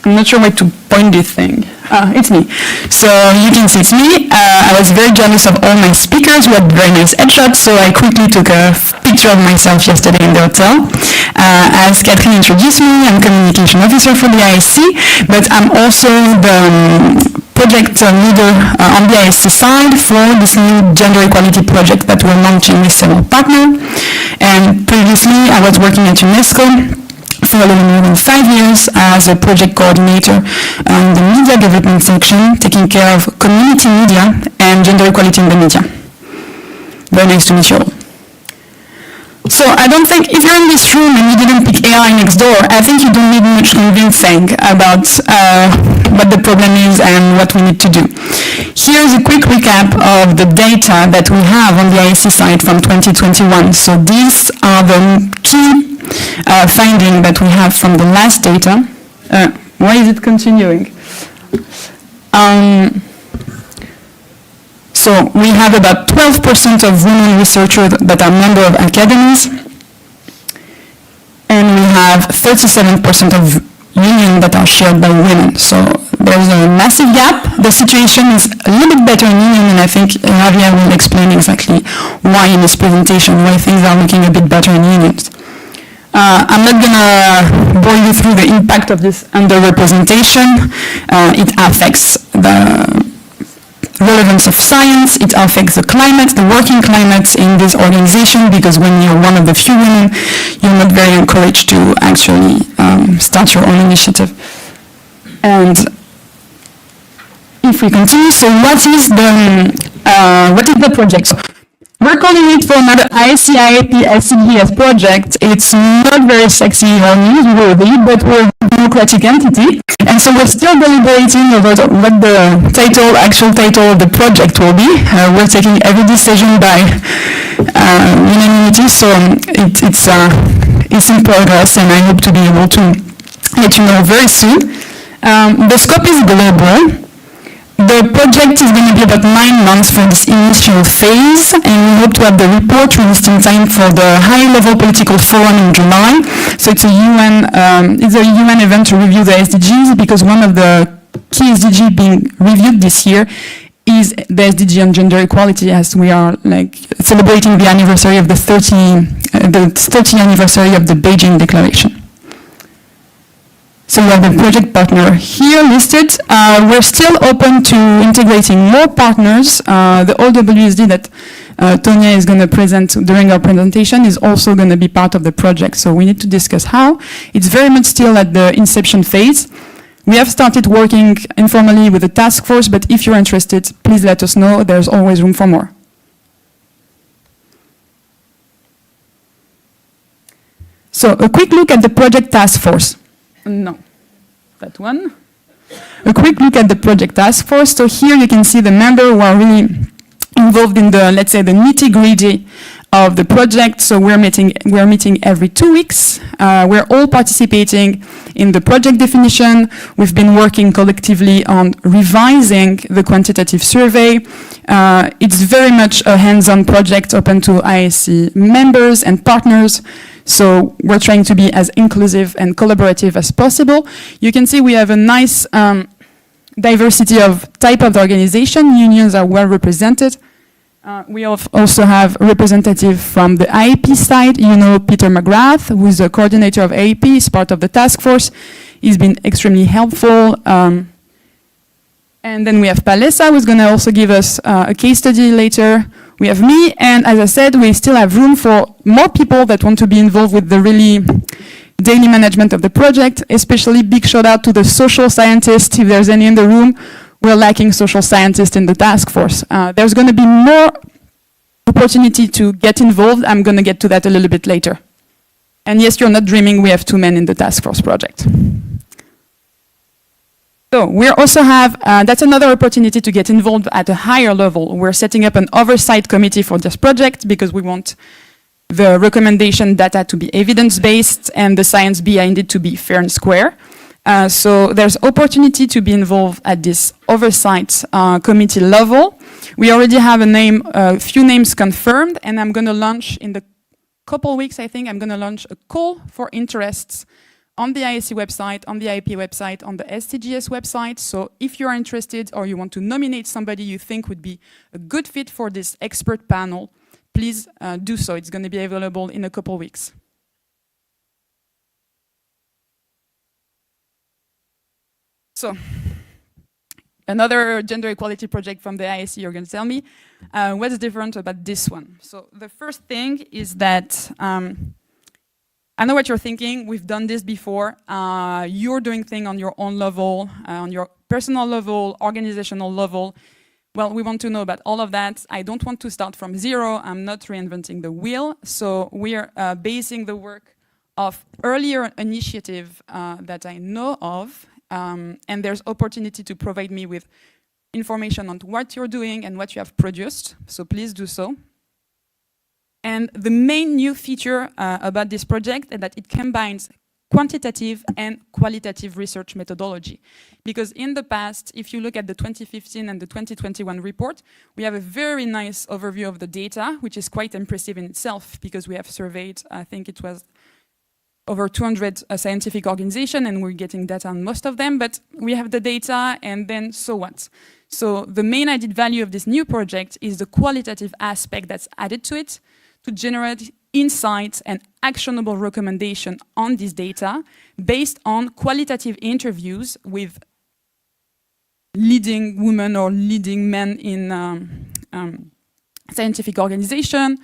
I'm not sure where to point this thing. It's me. So you can see it's me. I was very jealous of all my speakers who had very nice headshots, so I quickly took a picture of myself yesterday in the hotel. As Catherine introduced me, I'm communication officer for the ISC, but I'm also the project leader on the ISC side for this new gender equality project that we're launching with several partners. And previously, I was working at UNESCO for a little more than 5 years as a project coordinator in the media development section, taking care of community media and gender equality in the media. Very nice to meet you all. So I don't think, if you're in this room and you didn't pick AI next door, I think you don't need much convincing about what the problem is and what we need to do. Here's a quick recap of the data that we have on the ISC side from 2021. So these are the key finding that we have from the last data. Why is it continuing? So we have about 12% of women researchers that are members of academies, and we have 37% of unions that are shared by women. So there's a massive gap. The situation is a little bit better in union, and I think Javier will explain exactly why in his presentation, why things are looking a bit better in unions. I'm not going to bore you through the impact of this underrepresentation. It affects the relevance of science, it affects the climate, the working climate in this organization, because when you're one of the few women, you're not very encouraged to actually start your own initiative. And if we continue, so what is the project? So we're calling it for another ISC IAP SCDS project. It's not very sexy or newsworthy, but we're a democratic entity. And so we're still deliberating about what the actual title of the project will be. We're taking every decision by unanimity, so it's in progress, and I hope to be able to let you know very soon. The scope is global. The project is going to be about 9 months for this initial phase, and we hope to have the report released in time for the high-level political forum in July. So it's a UN event to review the SDGs, because one of the key SDGs being reviewed this year is the SDG on gender equality, as we are celebrating the anniversary of the 30th anniversary of the Beijing Declaration. So we have the project partner here listed. We're still open to integrating more partners. The OWSD that Tonya is going to present during our presentation is also going to be part of the project. So we need to discuss how. It's very much still at the inception phase. We have started working informally with the task force, but if you're interested, please let us know. There's always room for more. So a quick look at the project task force. No, that one. A quick look at the project task force. So here you can see the members who are really involved in the, let's say, the nitty-gritty of the project. So we're meeting every 2 weeks. We're all participating in the project definition. We've been working collectively on revising the quantitative survey. It's very much a hands-on project open to ISC members and partners. So we're trying to be as inclusive and collaborative as possible. You can see we have a nice diversity of type of organization. Unions are well represented. We also have representative from the IAP side. You know Peter McGrath, who is the coordinator of IAP, is part of the task force. He's been extremely helpful. And then we have Palesa, who's going to also give us a case study later. We have me, and as I said, we still have room for more people that want to be involved with the really daily management of the project, especially big shout out to the social scientists, if there's any in the room. We're lacking social scientists in the task force. There's going to be more opportunity to get involved. I'm going to get to that a little bit later. And yes, you're not dreaming, we have 2 men in the task force project. So we also have, that's another opportunity to get involved at a higher level. We're setting up an oversight committee for this project because we want the recommendation data to be evidence-based and the science behind it to be fair and square. So there's opportunity to be involved at this oversight committee level. We already have a few names confirmed, and I'm going to launch in the couple weeks, I think, I'm going to launch a call for interests on the ISC website, on the IAP website, on the STGS website. So if you're interested or you want to nominate somebody you think would be a good fit for this expert panel, please do so. It's going to be available in a couple weeks. So another gender equality project from the ISC, you're going to tell me what's different about this one. So the first thing is that I know what you're thinking. We've done this before. You're doing things on your own level, on your personal level, organizational level. Well, we want to know about all of that. I don't want to start from zero. I'm not reinventing the wheel. So we're basing the work of earlier initiative that I know of. And there's opportunity to provide me with information on what you're doing and what you have produced. So please do so. And the main new feature about this project is that it combines quantitative and qualitative research methodology. Because in the past, if you look at the 2015 and the 2021 report, we have a very nice overview of the data, which is quite impressive in itself, because we have surveyed, I think it was over 200 scientific organizations, and we're getting data on most of them, but we have the data, and then so what? So the main added value of this new project is the qualitative aspect that's added to it, to generate insights and actionable recommendation on this data based on qualitative interviews with leading women or leading men in scientific organization,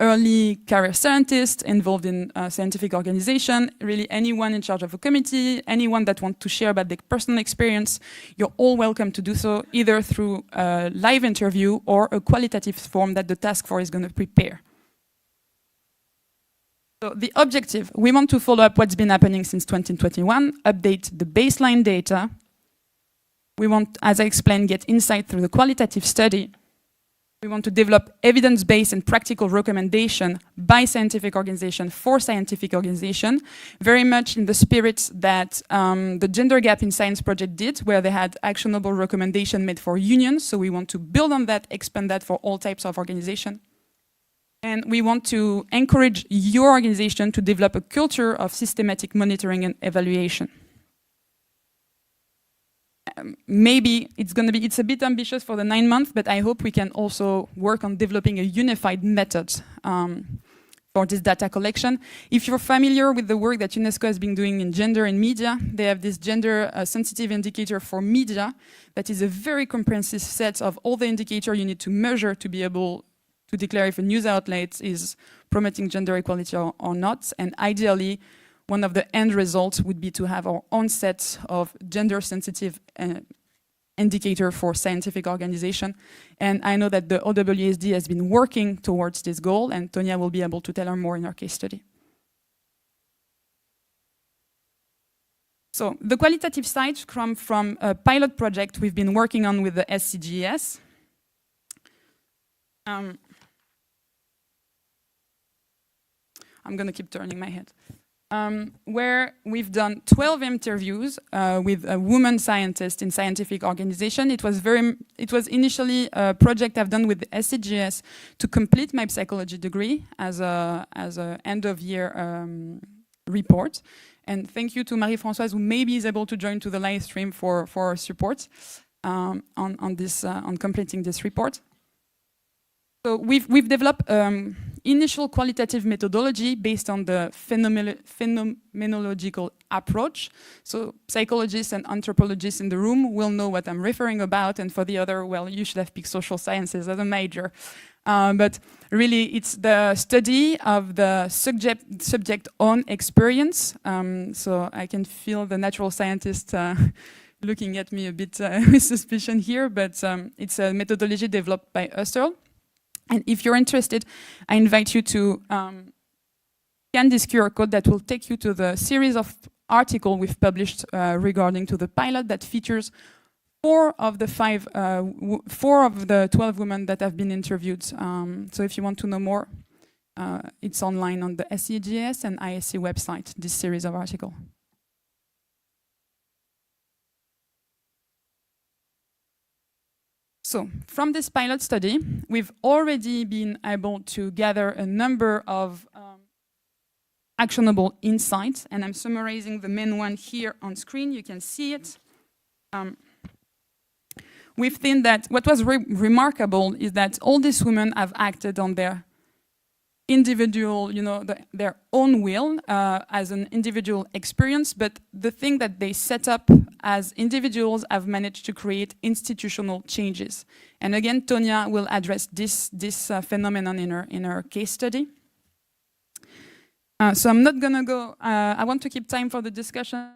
early career scientists involved in scientific organization, really anyone in charge of a committee, anyone that wants to share about their personal experience, you're all welcome to do so, either through a live interview or a qualitative form that the task force is going to prepare. So the objective, we want to follow up what's been happening since 2021, update the baseline data. We want, as I explained, get insight through the qualitative study. We want to develop evidence-based and practical recommendation by scientific organization for scientific organization, very much in the spirit that the Gender Gap in Science project did, where they had actionable recommendation made for unions. So we want to build on that, expand that for all types of organization. And we want to encourage your organization to develop a culture of systematic monitoring and evaluation. Maybe it's a bit ambitious for the 9 months, but I hope we can also work on developing a unified method for this data collection. If you're familiar with the work that UNESCO has been doing in gender and media, they have this gender sensitive indicator for media that is a very comprehensive set of all the indicators you need to measure to be able to declare if a news outlet is promoting gender equality or not. And ideally, one of the end results would be to have our own set of gender-sensitive indicator for scientific organization. And I know that the OWSD has been working towards this goal, and Tonia will be able to tell her more in her case study. So the qualitative side comes from a pilot project we've been working on with the SCGS. I'm going to keep turning my head. Where we've done 12 interviews with a woman scientist in scientific organization. It was initially a project I've done with the SCGS to complete my psychology degree as a end of year report. And thank you to Marie-Françoise, who maybe is able to join to the live stream for her support on completing this report. So we've developed initial qualitative methodology based on the phenomenological approach. So psychologists and anthropologists in the room will know what I'm referring about, and for the other, well, you should have picked social sciences as a major. But really, it's the study of the subject own experience. So I can feel the natural scientist looking at me a bit with suspicion here, but it's a methodology developed by Husserl. And if you're interested, I invite you to scan this QR code that will take you to the series of articles we've published regarding to the pilot that features 4 of the 12 women that have been interviewed. So if you want to know more, it's online on the SCGS and ISC website, this series of articles. So from this pilot study, we've already been able to gather a number of actionable insights, and I'm summarizing the main one here on screen. You can see it. We've seen that what was remarkable is that all these women have acted on their individual, their own will as an individual experience, but the thing that they set up as individuals have managed to create institutional changes. And again, Tonia will address this phenomenon in her case study. So I'm not gonna go, I want to keep time for the discussion.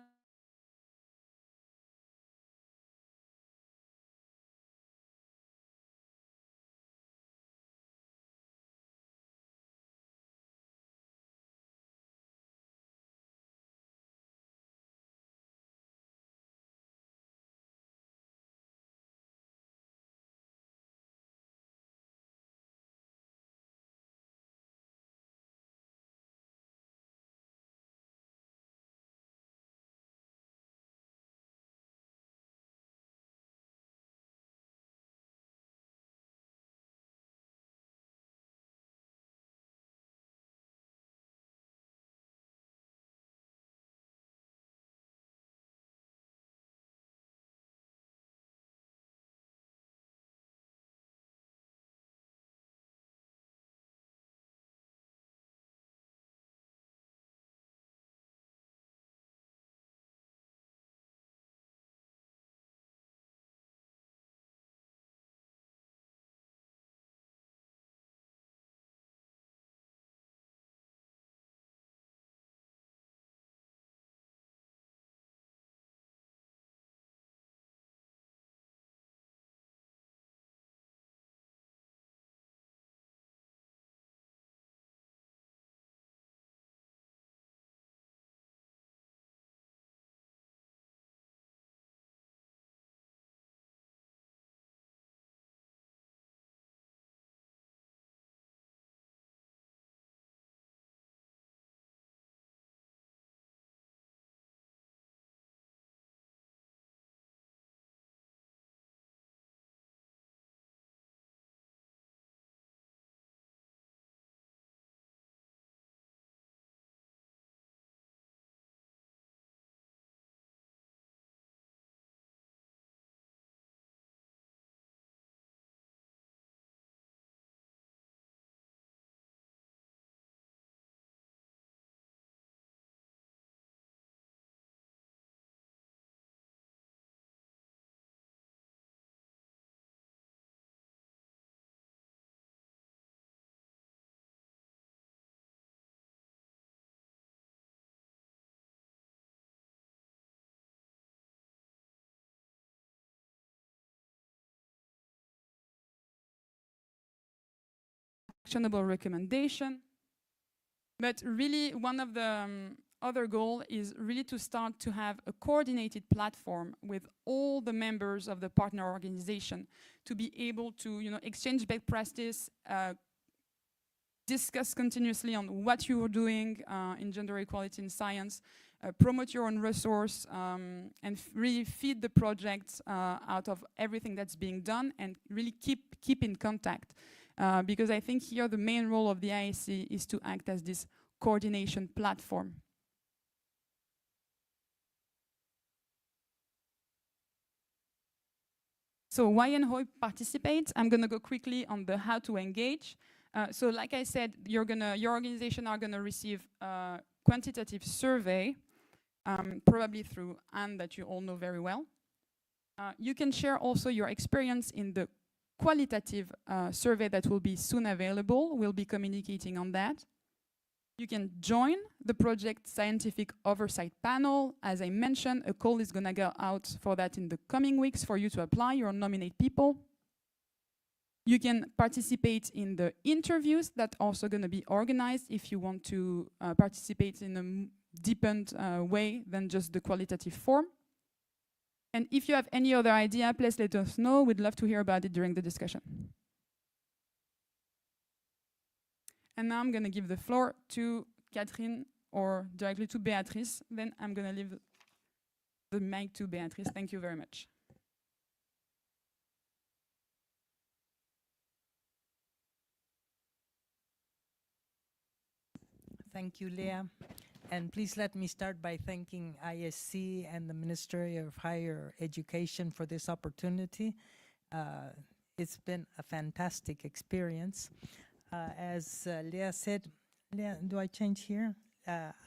Actionable recommendation. But really, one of the other goal is really to start to have a coordinated platform with all the members of the partner organization to be able to, exchange best practice, discuss continuously on what you are doing in gender equality in science, promote your own resource, and really feed the project out of everything that's being done, and really keep in contact. Because I think here the main role of the IAC is to act as this coordination platform. So why and how participate? I'm going to go quickly on the how to engage. So like I said, your organization are going to receive a quantitative survey, probably through Anne, that you all know very well. You can share also your experience in the qualitative survey that will be soon available. We'll be communicating on that. You can join the project scientific oversight panel. As I mentioned, a call is going to go out for that in the coming weeks for you to apply or nominate people. You can participate in the interviews that are also going to be organized if you want to participate in a deepened way than just the qualitative form. And if you have any other idea, please let us know. We'd love to hear about it during the discussion. And now I'm going to give the floor to Catherine or directly to Beatrice. Then I'm going to leave the mic to Beatrice. Thank you very much. Thank you, Leah. And please let me start by thanking ISC and the Ministry of Higher Education for this opportunity. It's been a fantastic experience. As Leah said, Leah, do I change here?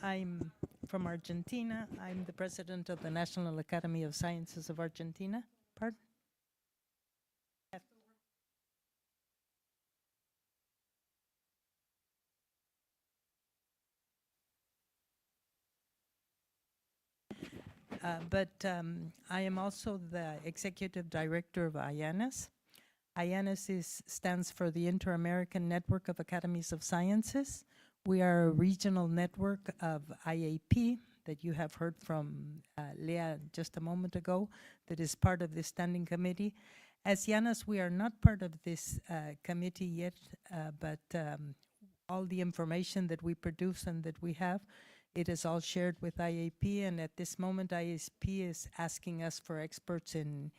I'm from Argentina. I'm the president of the National Academy of Sciences of Argentina. Pardon? I am also the executive director of IANAS. IANAS stands for the Inter-American Network of Academies of Sciences. We are a regional network of IAP that you have heard from Leah just a moment ago, that is part of this standing committee. As IANAS, we are not part of this committee yet, but all the information that we produce and that we have, it is all shared with IAP, and at this moment ISP is asking us for experts in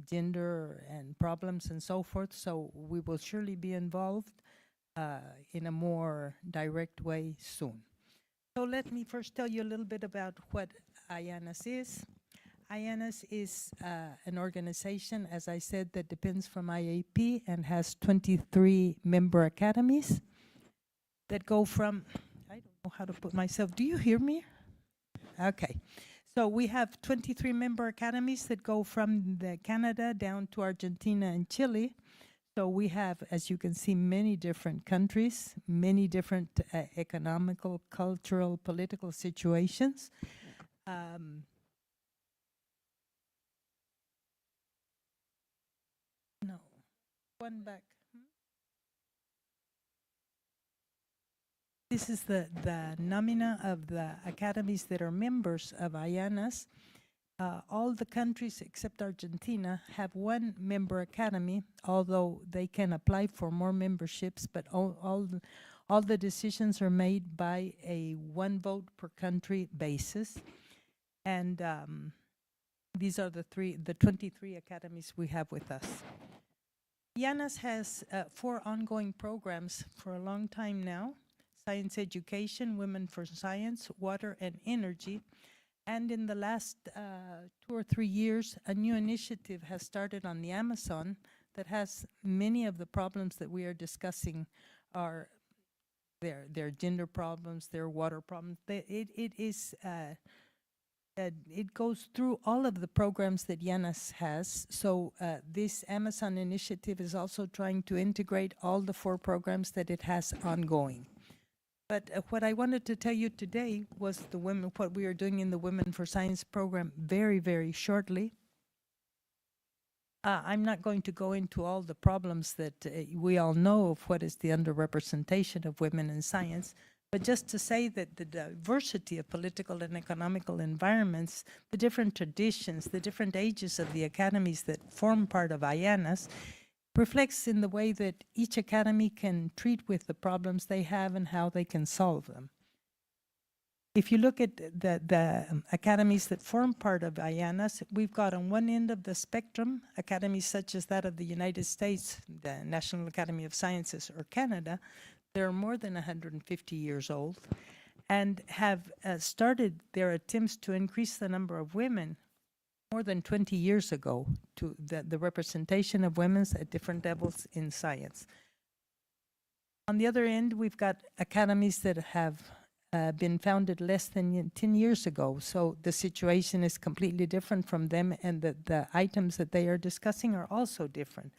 gender and problems and so forth, so we will surely be involved in a more direct way soon. So let me first tell you a little bit about what IANAS is. IANAS is an organization, as I said, that depends from IAP and has 23 member academies that go from, I don't know how to put myself, do you hear me? Okay. So we have 23 member academies that go from Canada down to Argentina and Chile. So we have, as you can see, many different countries, many different economical, cultural, political situations. No, one back. This is the nomina of the academies that are members of IANAS. All the countries except Argentina have one member academy, although they can apply for more memberships, but all the decisions are made by a one vote per country basis. And these are the 23 academies we have with us. IANAS has 4 ongoing programs for a long time now: science education, women for science, water and energy. And in the last 2 or 3 years, a new initiative has started on the Amazon that has many of the problems that we are discussing are their gender problems, their water problems. It goes through all of the programs that IANAS has. So this Amazon initiative is also trying to integrate all the 4 programs that it has ongoing. But what I wanted to tell you today was what we are doing in the Women for Science program very, very shortly. I'm not going to go into all the problems that we all know of what is the underrepresentation of women in science, but just to say that the diversity of political and economical environments, the different traditions, the different ages of the academies that form part of IANAS, reflects in the way that each academy can treat with the problems they have and how they can solve them. If you look at the academies that form part of IANAS, we've got on one end of the spectrum academies such as that of the United States, the National Academy of Sciences, or Canada. They're more than 150 years old and have started their attempts to increase the number of women more than 20 years ago, to the representation of women at different levels in science. On the other end, we've got academies that have been founded less than 10 years ago, so the situation is completely different from them, and the items that they are discussing are also different.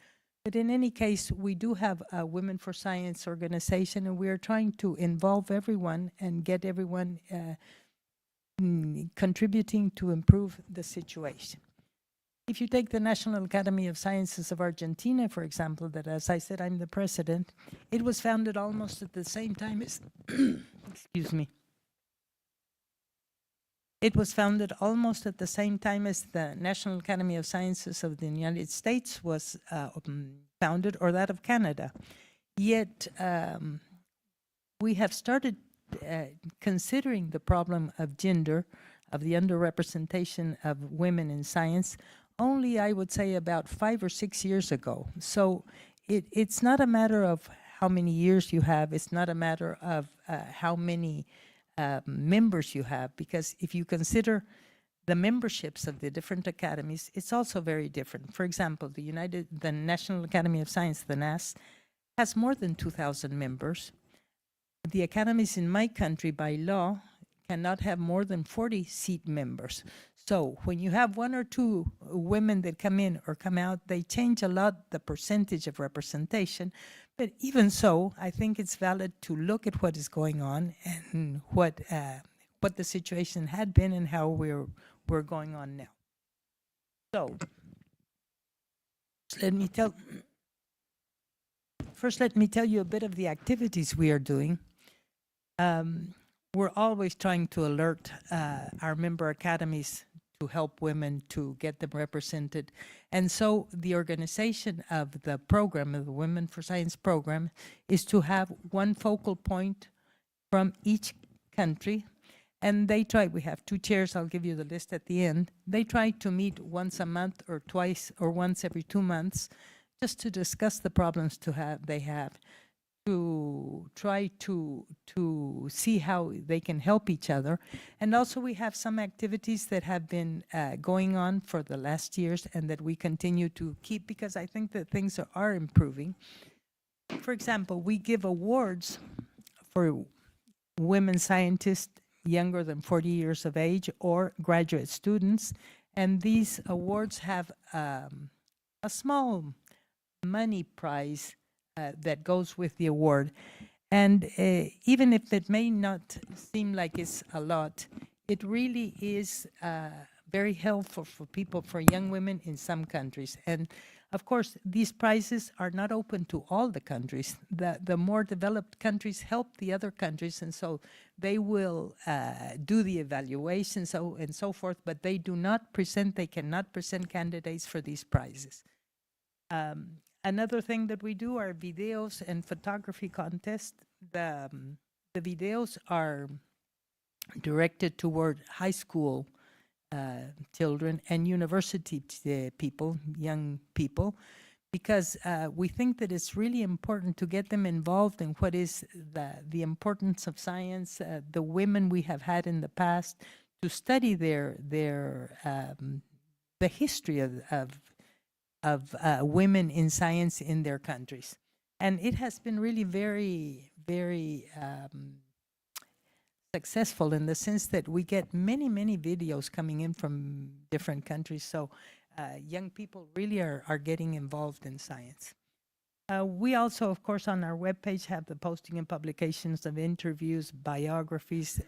But in any case, we do have a Women for Science organization, and we are trying to involve everyone and get everyone contributing to improve the situation. If you take the National Academy of Sciences of Argentina, for example, that, as I said, I'm the president, it was founded almost at the same time as, excuse me. It was founded almost at the same time as the National Academy of Sciences of the United States was founded, or that of Canada. Yet we have started considering the problem of gender, of the underrepresentation of women in science, only, I would say, about 5 or 6 years ago. So it's not a matter of how many years you have. It's not a matter of how many members you have, because if you consider the memberships of the different academies, it's also very different. For example, the National Academy of Science, the NAS, has more than 2,000 members. The academies in my country, by law, cannot have more than 40 seat members. So when you have one or two women that come in or come out, they change a lot the percentage of representation. But even so, I think it's valid to look at what is going on and what the situation had been and how we're going on now. So first let me tell you a bit of the activities we are doing. We're always trying to alert our member academies to help women, to get them represented. And so the organization of the program, of the Women for Science program, is to have one focal point from each country. And they try, we have 2 chairs, I'll give you the list at the end. They try to meet once a month or twice or once every 2 months just to discuss the problems they have, to try to see how they can help each other. And also we have some activities that have been going on for the last years and that we continue to keep because I think that things are improving. For example, we give awards for women scientists younger than 40 years of age or graduate students. And these awards have a small money prize that goes with the award. And even if it may not seem like it's a lot, it really is very helpful for people, for young women in some countries. And of course, these prizes are not open to all the countries. The more developed countries help the other countries, and so they will do the evaluation and so forth, but they cannot present candidates for these prizes. Another thing that we do are videos and photography contests. The videos are directed toward high school children and university people, young people, because we think that it's really important to get them involved in what is the importance of science, the women we have had in the past, to study the history of women in science in their countries. And it has been really very, very successful in the sense that we get many, many videos coming in from different countries. So young people really are getting involved in science. We also, of course, on our webpage have the posting and publications of interviews, biographies.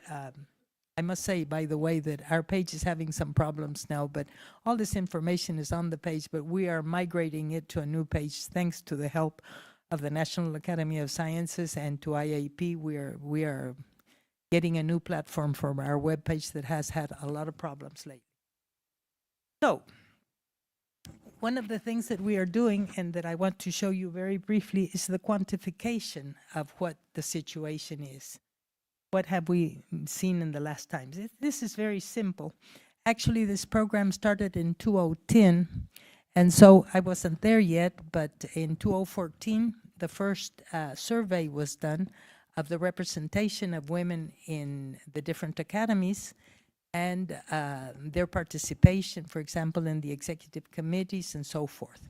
I must say, by the way, that our page is having some problems now, but all this information is on the page, but we are migrating it to a new page thanks to the help of the National Academy of Sciences and to IAP. We are getting a new platform for our webpage that has had a lot of problems lately. So, one of the things that we are doing and that I want to show you very briefly is the quantification of what the situation is. What have we seen in the last times? This is very simple. Actually, this program started in 2010, and so I wasn't there yet, but in 2014, the first survey was done of the representation of women in the different academies and their participation, for example, in the executive committees and so forth.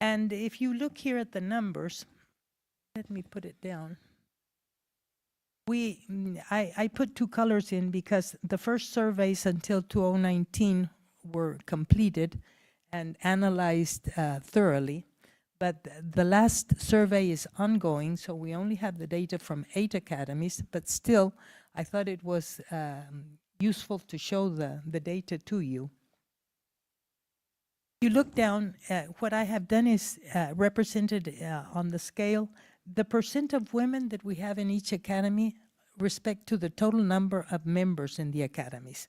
And if you look here at the numbers, let me put it down. I put 2 colors in because the first surveys until 2019 were completed and analyzed thoroughly, but the last survey is ongoing, so we only have the data from 8 academies, but still, I thought it was useful to show the data to you. You look down, what I have done is represented on the scale the percent of women that we have in each academy respect to the total number of members in the academies.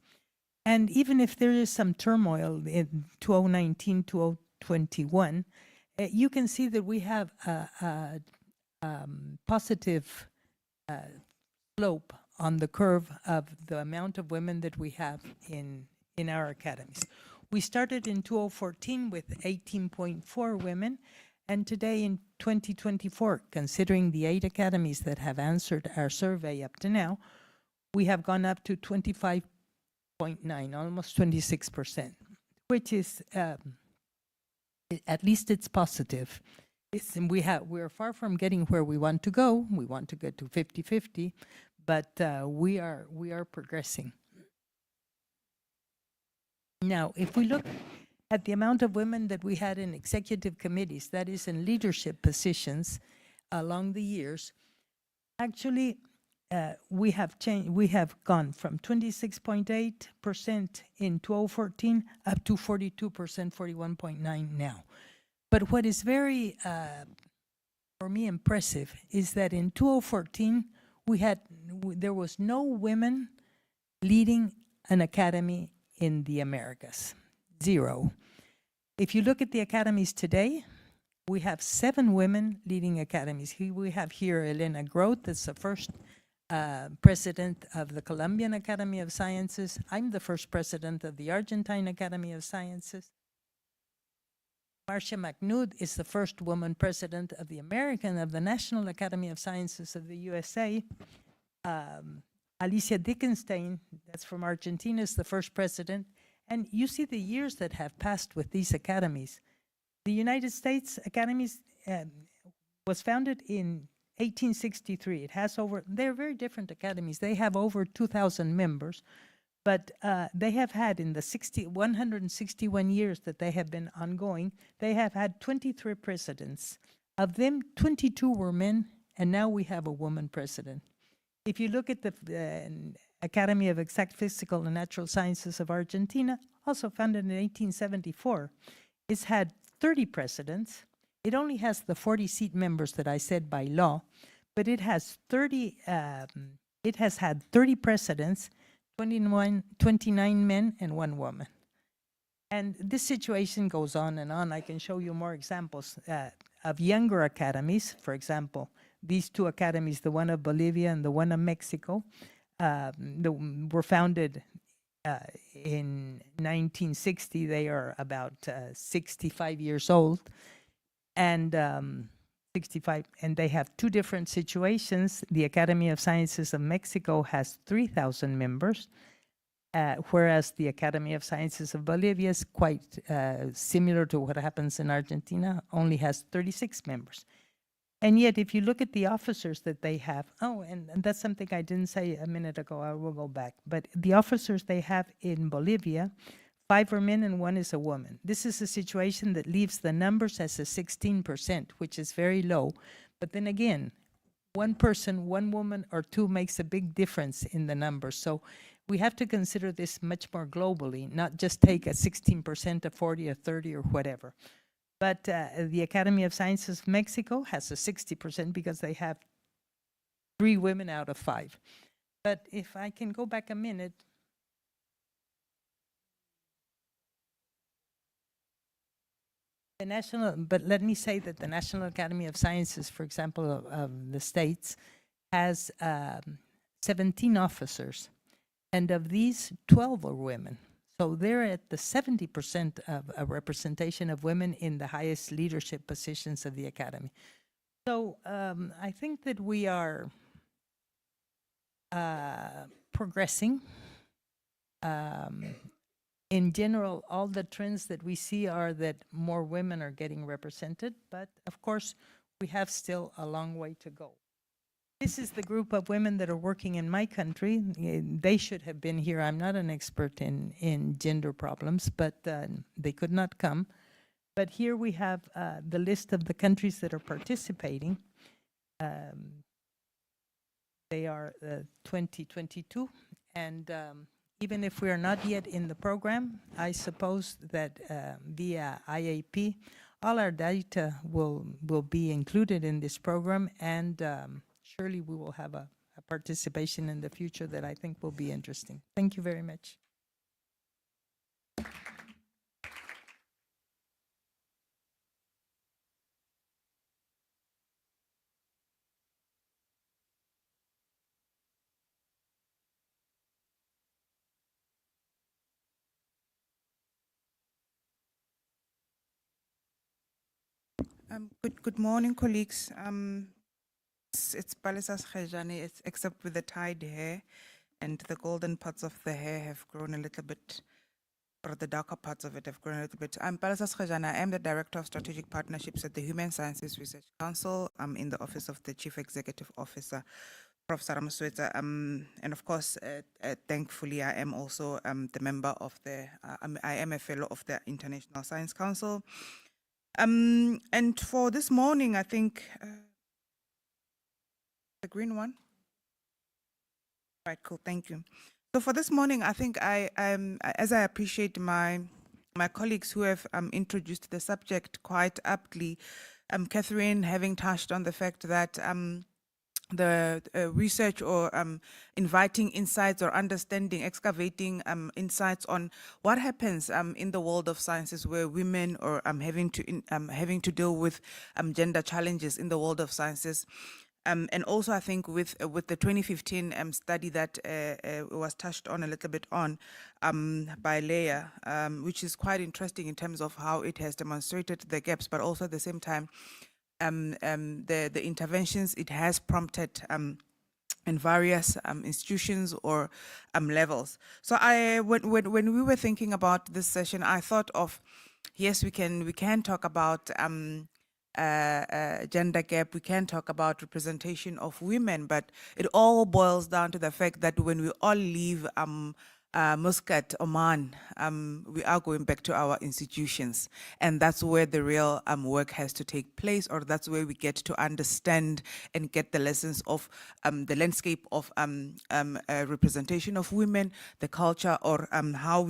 And even if there is some turmoil in 2019, 2021, you can see that we have a positive slope on the curve of the amount of women that we have in our academies. We started in 2014 with 18.4 women, And today in 2024, considering the 8 academies that have answered our survey up to now, we have gone up to 25.9, almost 26%, which is, at least it's positive. We're far from getting where we want to go. We want to get to 50-50, but we are progressing. Now, if we look at the amount of women that we had in executive committees, that is in leadership positions along the years, actually we have changed. We have gone from 26.8% in 2014 up to 42%, 41.9 now. But what is very, for me, impressive is that in 2014 there was no women leading an academy in the Americas. 0. If you look at the academies today, we have 7 women leading academies. We have here Elena Groth, that's the first president of the Colombian Academy of Sciences. I'm the first president of the Argentine Academy of Sciences. Marcia McNude is the first woman president of the National Academy of Sciences of the USA. Alicia Dickenstein, that's from Argentina, is the first president. And you see the years that have passed with these academies. The United States Academies was founded in 1863. It has they're very different academies. They have over 2,000 members, but they have had in the 161 years that they have been ongoing, they have had 23 presidents. Of them, 22 were men, and now we have a woman president. If you look at the Academy of Exact Physical and Natural Sciences of Argentina, also founded in 1874, it's had 30 presidents. It only has the 40 seat members that I said by law, but it has 30. It has had 30 presidents, 29 men and 1 woman. And this situation goes on and on. I can show you more examples of younger academies. For example, these 2 academies, the one of Bolivia and the one of Mexico, were founded in 1960. They are about 65 years old, and 65, and they have 2 different situations. The Academy of Sciences of Mexico has 3,000 members, whereas the Academy of Sciences of Bolivia is quite similar to what happens in Argentina, only has 36 members. And yet, if you look at the officers that they have, and that's something I didn't say a minute ago, I will go back, but the officers they have in Bolivia, 5 are men and 1 is a woman. This is a situation that leaves the numbers as a 16%, which is very low. But then again, 1 person, 1 woman, or 2 makes a big difference in the numbers. So we have to consider this much more globally, not just take a 16%, a 40, a 30, or whatever. But the Academy of Sciences of Mexico has a 60% because they have 3 women out of 5. But if I can go back a minute. But let me say that the National Academy of Sciences, for example, of the States, has 17 officers. And of these, 12 are women. So they're at the 70% of a representation of women in the highest leadership positions of the Academy. So I think that we are progressing. In general, all the trends that we see are that more women are getting represented, but of course, we have still a long way to go. This is the group of women that are working in my country. They should have been here. I'm not an expert in gender problems, but they could not come. But here we have the list of the countries that are participating. They are 2022, and even if we are not yet in the program, I suppose that via IAP, all our data will be included in this program, and surely we will have a participation in the future that I think will be interesting. Thank you very much. Good morning, colleagues. It's Palisa Khejani, it's except with the tied hair, and the golden parts of the hair have grown a little bit, or the darker parts of it have grown a little bit. I'm Palisa Khejani. I am the Director of Strategic Partnerships at the Human Sciences Research Council. I'm in the Office of the Chief Executive Officer, Prof. Saramsweta. And of course, thankfully, I am also the member of the, I am a fellow of the International Science Council. And for this morning, I think the green one. Right, cool. Thank you. So for this morning, I think as I appreciate my colleagues who have introduced the subject quite aptly, Catherine having touched on the fact that the research or inviting insights or understanding, excavating insights on what happens in the world of sciences where women are having to deal with gender challenges in the world of sciences. And also, I think with the 2015 study that was touched on a little bit on by Leah, which is quite interesting in terms of how it has demonstrated the gaps, but also at the same time, the interventions it has prompted in various institutions or levels. So when we were thinking about this session, I thought of, yes, we can talk about gender gap, we can talk about representation of women, but it all boils down to the fact that when we all leave Muscat, Oman, we are going back to our institutions, and that's where the real work has to take place, or that's where we get to understand and get the lessons of the landscape of representation of women, the culture, or how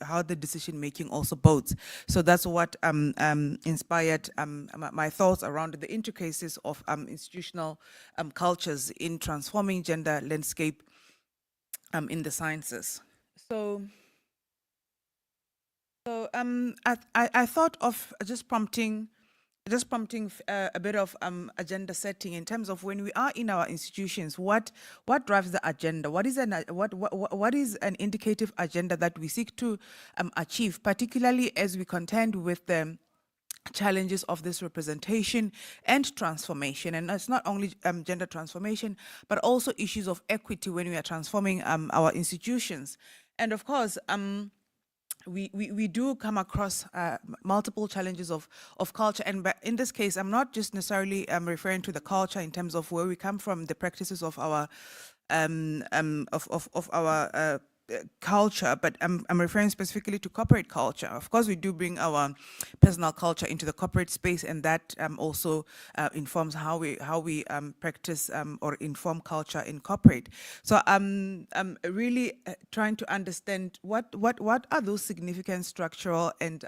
how the decision making also bodes. So that's what inspired my thoughts around the intricacies of institutional cultures in transforming gender landscape in the sciences. So I thought of just prompting a bit of agenda setting in terms of when we are in our institutions, what drives the agenda? What is an indicative agenda that we seek to achieve, particularly as we contend with the challenges of this representation and transformation? And it's not only gender transformation, but also issues of equity when we are transforming our institutions. And of course, we do come across multiple challenges of culture, and in this case, I'm not just necessarily referring to the culture in terms of where we come from, the practices of our culture, but I'm referring specifically to corporate culture. Of course, we do bring our personal culture into the corporate space, and that also informs how we practice or inform culture in corporate. So I'm really trying to understand what are those significant structural and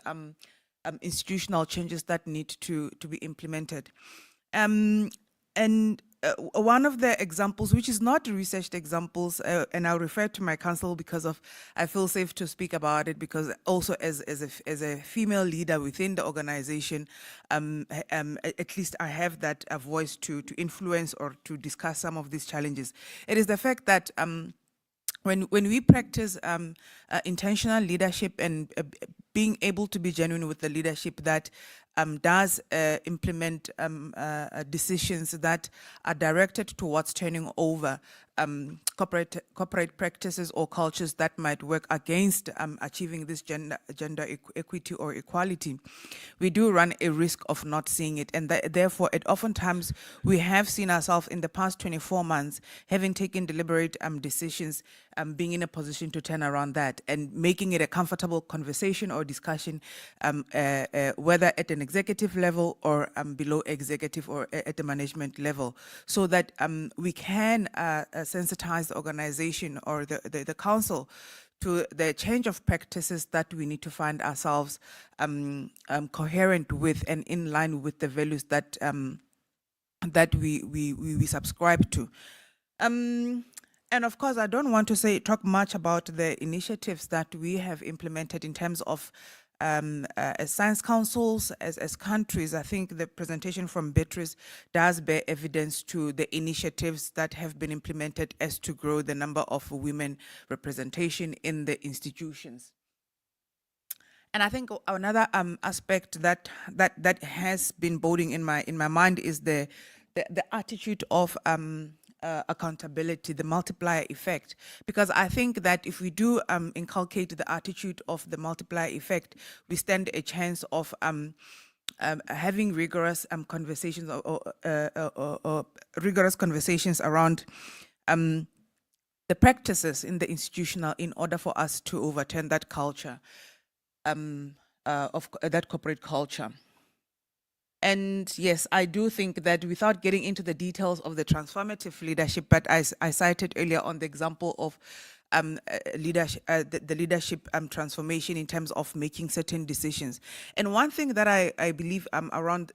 institutional changes that need to be implemented. And one of the examples, which is not researched examples, and I'll refer to my council because I feel safe to speak about it, because also as a female leader within the organization, at least I have that voice to influence or to discuss some of these challenges. It is the fact that when we practice intentional leadership and being able to be genuine with the leadership that does implement decisions that are directed towards turning over corporate practices or cultures that might work against achieving this gender equity or equality, we do run a risk of not seeing it. And therefore, oftentimes we have seen ourselves in the past 24 months having taken deliberate decisions, being in a position to turn around that and making it a comfortable conversation or discussion, whether at an executive level or below executive or at the management level, so that we can sensitize the organization or the council to the change of practices that we need to find ourselves coherent with and in line with the values that that we subscribe to. And of course, I don't want to talk much about the initiatives that we have implemented in terms of as science councils, as countries. I think the presentation from Beatrice does bear evidence to the initiatives that have been implemented as to grow the number of women representation in the institutions. And I think another aspect that has been boding in my mind is the attitude of accountability, the multiplier effect. Because I think that if we do inculcate the attitude of the multiplier effect, we stand a chance of having rigorous conversations or rigorous conversations around the practices in the institutional in order for us to overturn that culture of that corporate culture. And yes, I do think that without getting into the details of the transformative leadership, but I cited earlier on the example of leadership, the leadership transformation in terms of making certain decisions. And one thing that I believe around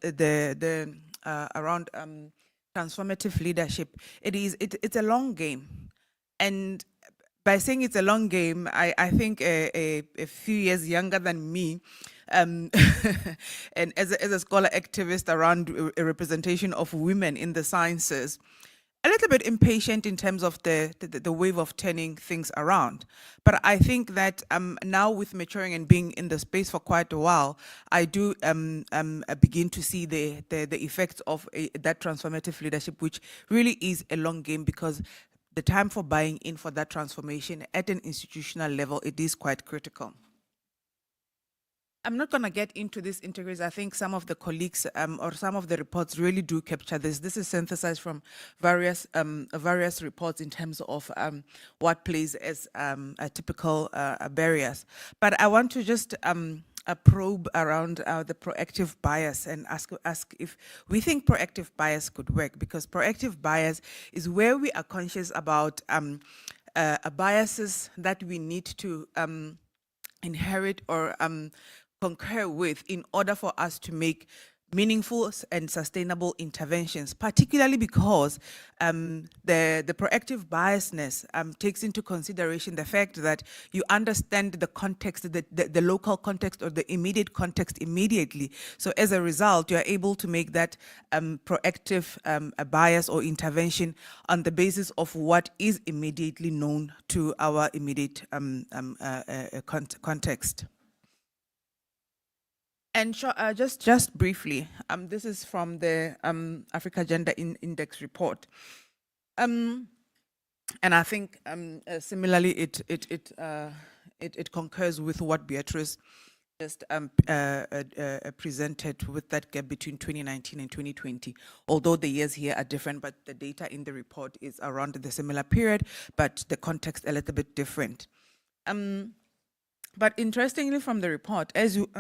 around transformative leadership, it's a long game, and by saying it's a long game, I think a few years younger than me, and as a scholar activist around a representation of women in the sciences, a little bit impatient in terms of the wave of turning things around. But I think that now with maturing and being in the space for quite a while, I do begin to see the effects of that transformative leadership, which really is a long game, because the time for buying in for that transformation at an institutional level, it is quite critical. I'm not going to get into this integrity. I think some of the colleagues or some of the reports really do capture this. This is synthesized from various reports in terms of what plays as typical barriers. But I want to just a probe around the proactive bias and ask if we think proactive bias could work, because proactive bias is where we are conscious about biases that we need to inherit or concur with in order for us to make meaningful and sustainable interventions, particularly because the proactive biasness takes into consideration the fact that you understand the context, the local context or the immediate context immediately. So as a result, you are able to make that proactive bias or intervention on the basis of what is immediately known to our immediate context. And just briefly, this is from the Africa Gender Index report, and I think similarly it concurs with what Beatrice just presented with that gap between 2019 and 2020. Although the years here are different, but the data in the report is around the similar period, but the context a little bit different. But interestingly, from the report, as you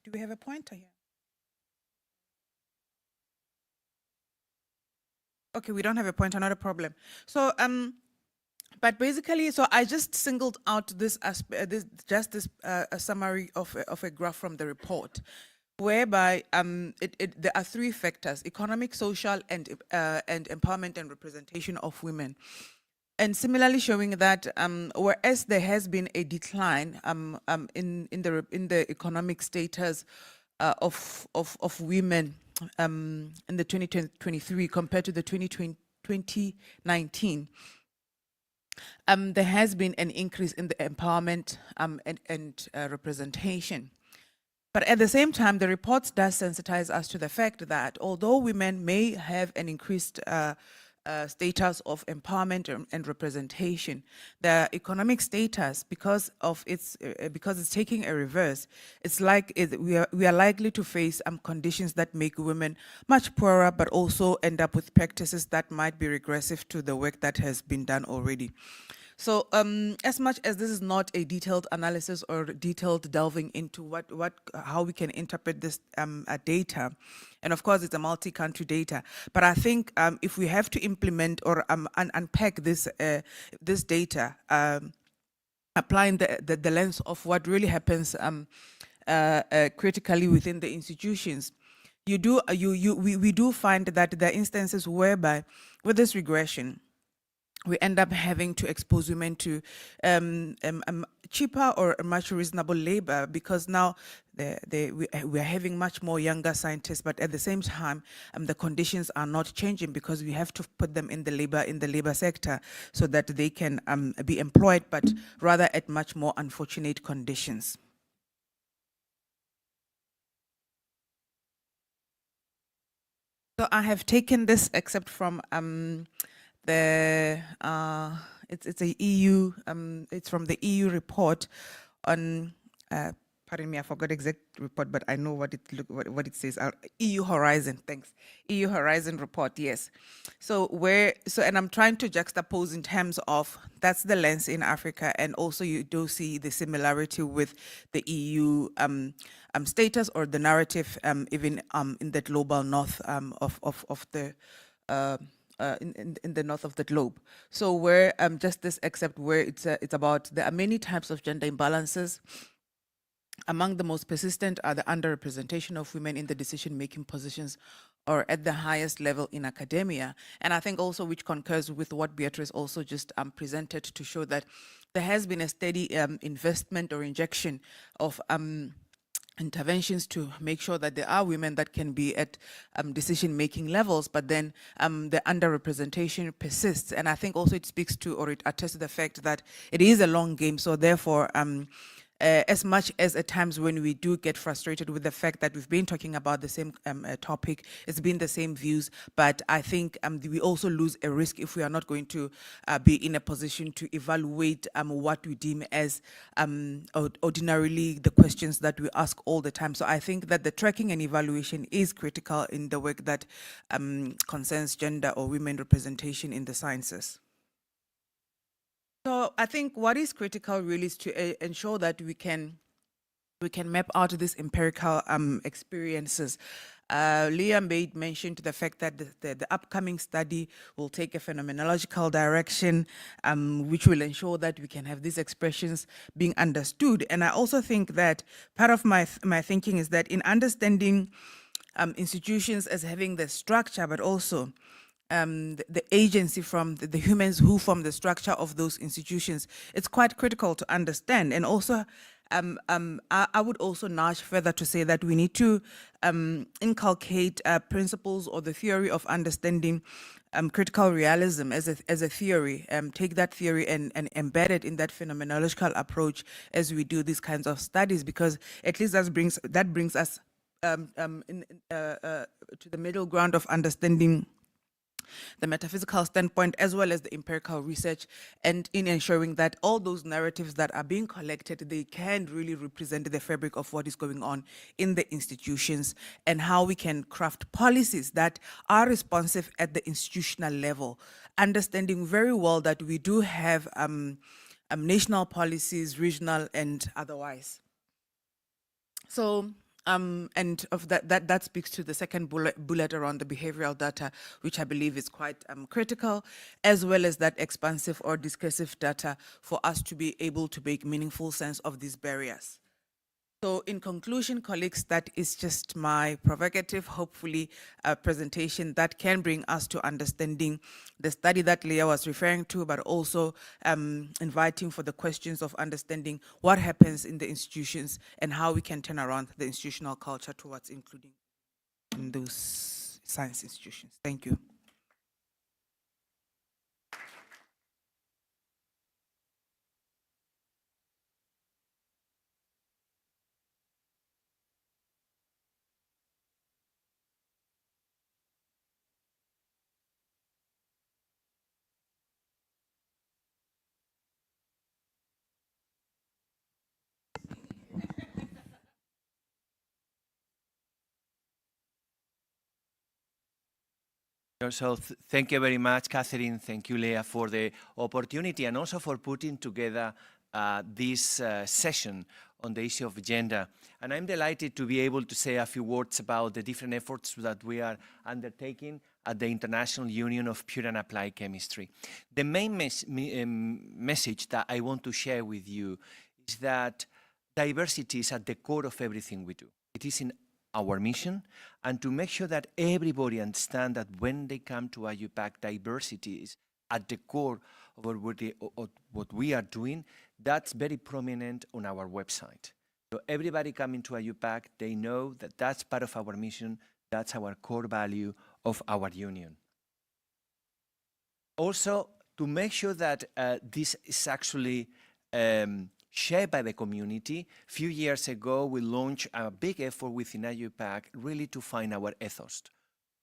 do we have a pointer here? Okay, we don't have a pointer, not a problem. So, but basically, so I just singled out this aspect, a summary of a graph from the report, whereby there are three factors: economic, social, and empowerment and representation of women. And similarly showing that whereas there has been a decline in the economic status of women in the 2023 compared to the 2019, there has been an increase in the empowerment and representation. But at the same time, the report does sensitize us to the fact that although women may have an increased status of empowerment and representation, the economic status, because it's taking a reverse, it's like we are likely to face conditions that make women much poorer, but also end up with practices that might be regressive to the work that has been done already. So as much as this is not a detailed analysis or detailed delving into how we can interpret this data, and of course it's a multi-country data, but I think if we have to implement or unpack this data, applying the lens of what really happens critically within the institutions, we do find that there are instances whereby with this regression, we end up having to expose women to cheaper or much reasonable labor, because now we are having much more younger scientists, but at the same time, the conditions are not changing, because we have to put them in the labor sector so that they can be employed, but rather at much more unfortunate conditions. So I have taken this except from it's a EU it's from the EU report on pardon me, I forgot exact report, but I know what it says. EU Horizon, thanks. EU Horizon report, yes. So and I'm trying to juxtapose in terms of that's the lens in Africa, and also you do see the similarity with the EU status or the narrative even in the global north of the in the north of the globe. So where just this except where it's about there are many types of gender imbalances. Among the most persistent are the underrepresentation of women in the decision-making positions or at the highest level in academia. And I think also, which concurs with what Beatrice also just presented, to show that there has been a steady investment or injection of interventions to make sure that there are women that can be at decision-making levels, but then the underrepresentation persists. And I think also it speaks to, or it attests to the fact that it is a long game. So therefore, as much as at times when we do get frustrated with the fact that we've been talking about the same topic, it's been the same views, but I think we also lose a risk if we are not going to be in a position to evaluate what we deem as ordinarily the questions that we ask all the time. So I think that the tracking and evaluation is critical in the work that concerns gender or women representation in the sciences. So I think what is critical really is to ensure that we can map out these empirical experiences. Liam made mention to the fact that the upcoming study will take a phenomenological direction, which will ensure that we can have these expressions being understood. And I also think that part of my thinking is that in understanding institutions as having the structure, but also the agency from the humans who form the structure of those institutions, it's quite critical to understand. And also, I would also nudge further to say that we need to inculcate principles or the theory of understanding critical realism as a theory, take that theory and embed it in that phenomenological approach as we do these kinds of studies, because at least that brings us to the middle ground of understanding the metaphysical standpoint as well as the empirical research, and in ensuring that all those narratives that are being collected, they can really represent the fabric of what is going on in the institutions, and how we can craft policies that are responsive at the institutional level, understanding very well that we do have national policies, regional and otherwise. So and of that speaks to the second bullet around the behavioral data, which I believe is quite critical, as well as that expansive or discursive data for us to be able to make meaningful sense of these barriers. So in conclusion, colleagues, that is just my provocative, hopefully, presentation that can bring us to understanding the study that Leah was referring to, but also inviting for the questions of understanding what happens in the institutions and how we can turn around the institutional culture towards including in those science institutions. Thank you. So thank you very much, Catherine. Thank you, Leah, for the opportunity and also for putting together this session on the issue of gender. And I'm delighted to be able to say a few words about the different efforts that we are undertaking at the International Union of Pure and Applied Chemistry. The main message that I want to share with you is that diversity is at the core of everything we do. It is in our mission, and to make sure that everybody understands that when they come to IUPAC, diversity is at the core of what we are doing, that's very prominent on our website. So everybody coming to IUPAC, they know that that's part of our mission, that's our core value of our union. Also, to make sure that this is actually shared by the community, a few years ago we launched a big effort within IUPAC really to find our ethos,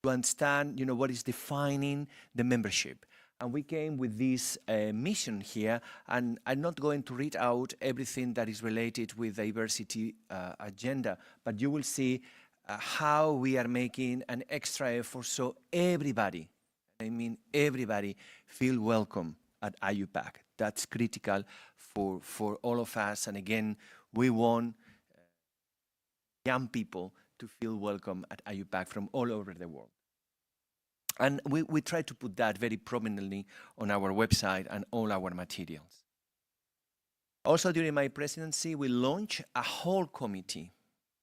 to understand what is defining the membership. And we came with this mission here, and I'm not going to read out everything that is related with diversity agenda, but you will see how we are making an extra effort so everybody, I mean everybody, feel welcome at IUPAC. That's critical for all of us. And again, we want young people to feel welcome at IUPAC from all over the world. And we try to put that very prominently on our website and all our materials. Also, during my presidency, we launched a whole committee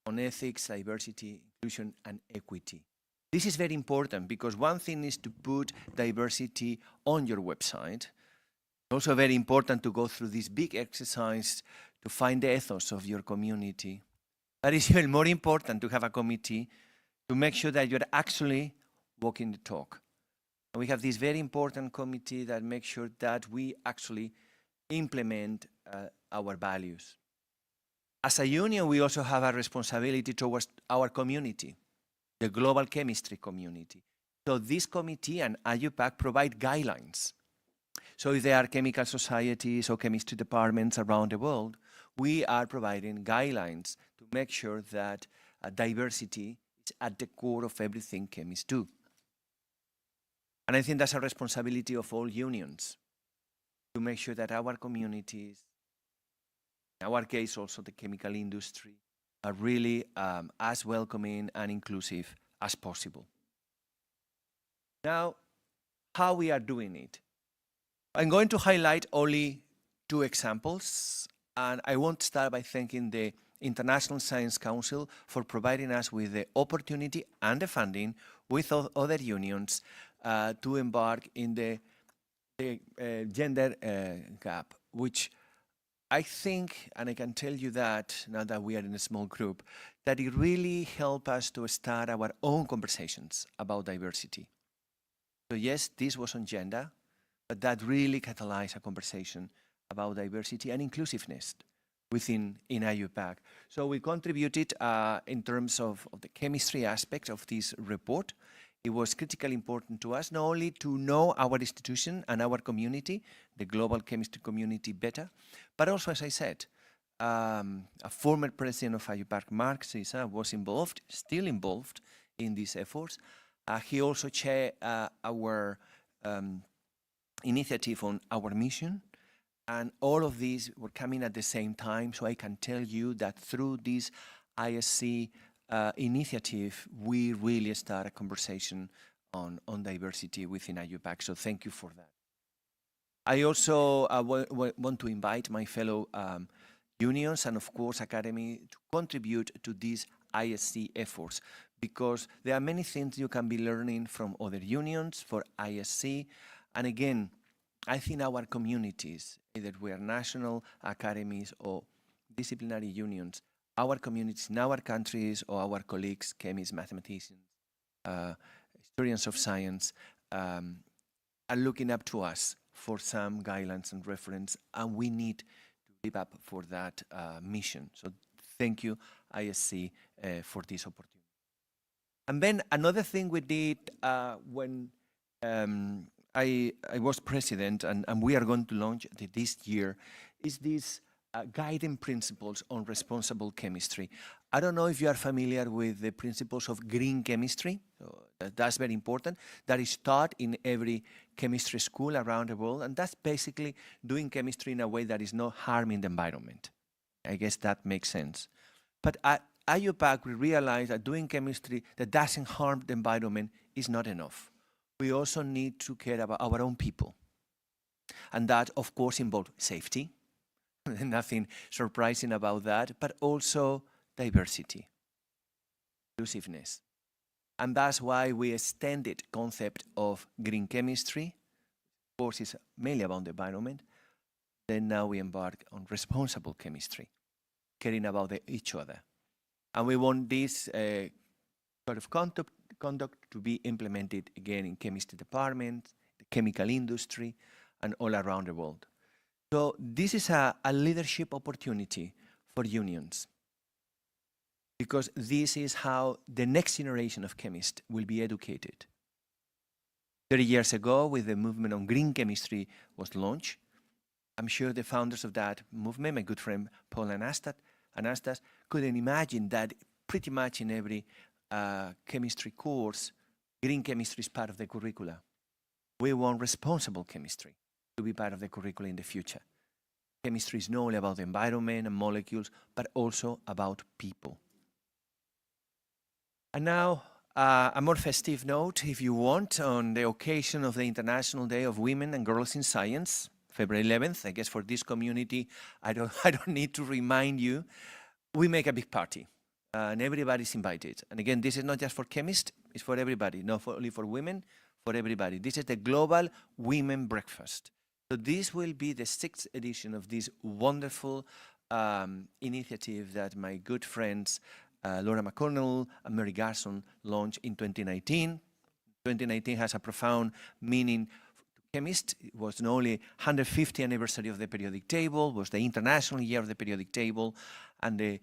on ethics, diversity, inclusion, and equity. This is very important because one thing is to put diversity on your website. Also very important to go through this big exercise to find the ethos of your community. But it's even more important to have a committee to make sure that you're actually walking the talk. And we have this very important committee that makes sure that we actually implement our values. As a union, we also have a responsibility towards our community, the global chemistry community. So this committee and IUPAC provide guidelines. So if there are chemical societies or chemistry departments around the world, we are providing guidelines to make sure that diversity is at the core of everything chemists do. And I think that's a responsibility of all unions to make sure that our communities, in our case also the chemical industry, are really as welcoming and inclusive as possible. Now, how we are doing it. I'm going to highlight only 2 examples, and I want to start by thanking the International Science Council for providing us with the opportunity and the funding with other unions to embark in the gender gap, which I think, and I can tell you that now that we are in a small group, that it really helped us to start our own conversations about diversity. So yes, this was on gender, but that really catalyzed a conversation about diversity and inclusiveness within IUPAC. So we contributed in terms of the chemistry aspect of this report. It was critically important to us not only to know our institution and our community, the global chemistry community, better, but also, as I said, a former president of IUPAC, Mark Sisa, was involved, still involved in these efforts. He also chaired our initiative on our mission, and all of these were coming at the same time. So I can tell you that through this ISC initiative, we really start a conversation on diversity within IUPAC. So thank you for that. I also want to invite my fellow unions and of course Academy to contribute to these ISC efforts, because there are many things you can be learning from other unions for ISC. And again, I think our communities, either we are national academies or disciplinary unions, our communities in our countries or our colleagues, chemists, mathematicians, historians of science, are looking up to us for some guidelines and reference, and we need to live up for that mission. So thank you, ISC, for this opportunity. And then another thing we did when I was president, and we are going to launch this year, is this guiding principles on responsible chemistry. I don't know if you are familiar with the principles of green chemistry. So that's very important. That is taught in every chemistry school around the world, and that's basically doing chemistry in a way that is not harming the environment. I guess that makes sense. But at IUPAC, we realize that doing chemistry that doesn't harm the environment is not enough. We also need to care about our own people. And that, of course, involves safety. Nothing surprising about that, but also diversity, inclusiveness. And that's why we extended concept of green chemistry, course, is mainly about the environment. Then now we embark on responsible chemistry, caring about each other. And we want this code of conduct to be implemented again in chemistry departments, the chemical industry, and all around the world. So this is a leadership opportunity for unions, because this is how the next generation of chemists will be educated. 30 years ago, with the movement on green chemistry was launched, I'm sure the founders of that movement, my good friend Paul Anastas, couldn't imagine that pretty much in every chemistry course, green chemistry is part of the curricula. We want responsible chemistry to be part of the curricula in the future. Chemistry is not only about the environment and molecules, but also about people. And now, a more festive note, if you want, on the occasion of the International Day of Women and Girls in Science, February 11th, I guess for this community, I don't need to remind you, we make a big party. And everybody's invited. And again, this is not just for chemists, it's for everybody, not only for women, for everybody. This is the Global Women Breakfast. So this will be the 6th edition of this wonderful initiative that my good friends Laura McConnell and Mary Garson launched in 2019. 2019 has a profound meaning to chemists. It was not only 150th anniversary of the periodic table, was the International Year of the Periodic Table, and the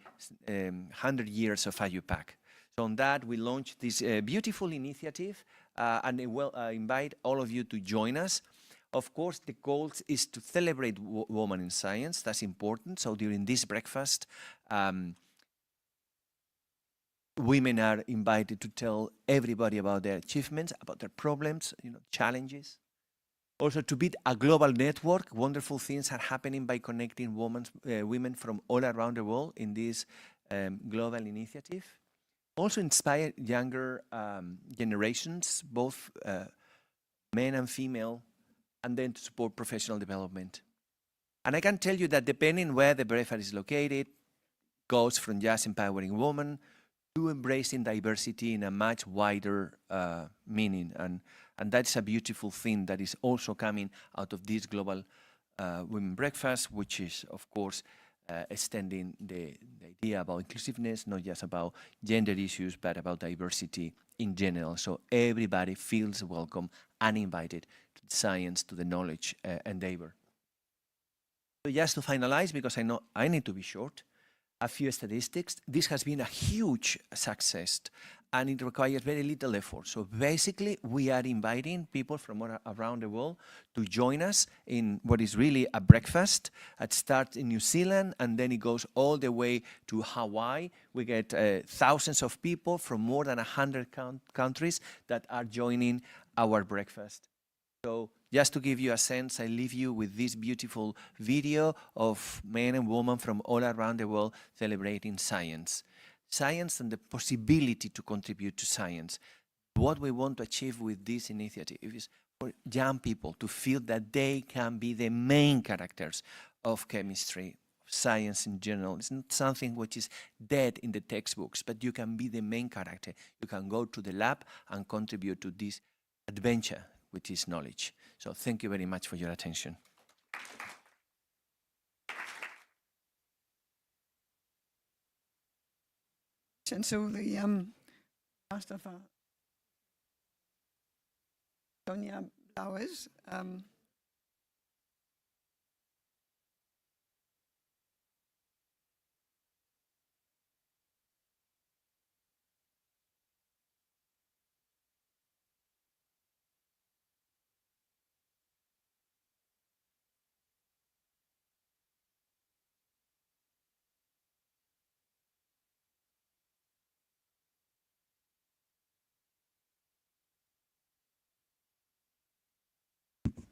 100 years of IUPAC. So on that, we launched this beautiful initiative, and I will invite all of you to join us. Of course, the goal is to celebrate women in science. That's important. So during this breakfast, women are invited to tell everybody about their achievements, about their problems, challenges. Also, to build a global network, wonderful things are happening by connecting women from all around the world in this global initiative. Also inspire younger generations, both men and female, and then to support professional development. And I can tell you that depending where the breakfast is located, goes from just empowering women to embracing diversity in a much wider meaning. And that's a beautiful thing that is also coming out of this global women breakfast, which is, of course, extending the idea about inclusiveness, not just about gender issues, but about diversity in general. So everybody feels welcome and invited to the science, to the knowledge endeavor. So just to finalize, because I know I need to be short, a few statistics. This has been a huge success, and it requires very little effort. So basically, we are inviting people from around the world to join us in what is really a breakfast. It starts in New Zealand, and then it goes all the way to Hawaii. We get thousands of people from more than 100 countries that are joining our breakfast. So just to give you a sense, I leave you with this beautiful video of men and women from all around the world celebrating science. Science and the possibility to contribute to science. What we want to achieve with this initiative is for young people to feel that they can be the main characters of chemistry, of science in general. It's not something which is dead in the textbooks, but you can be the main character. You can go to the lab and contribute to this adventure, which is knowledge. So thank you very much for your attention. And so the last of Sonia Blauers.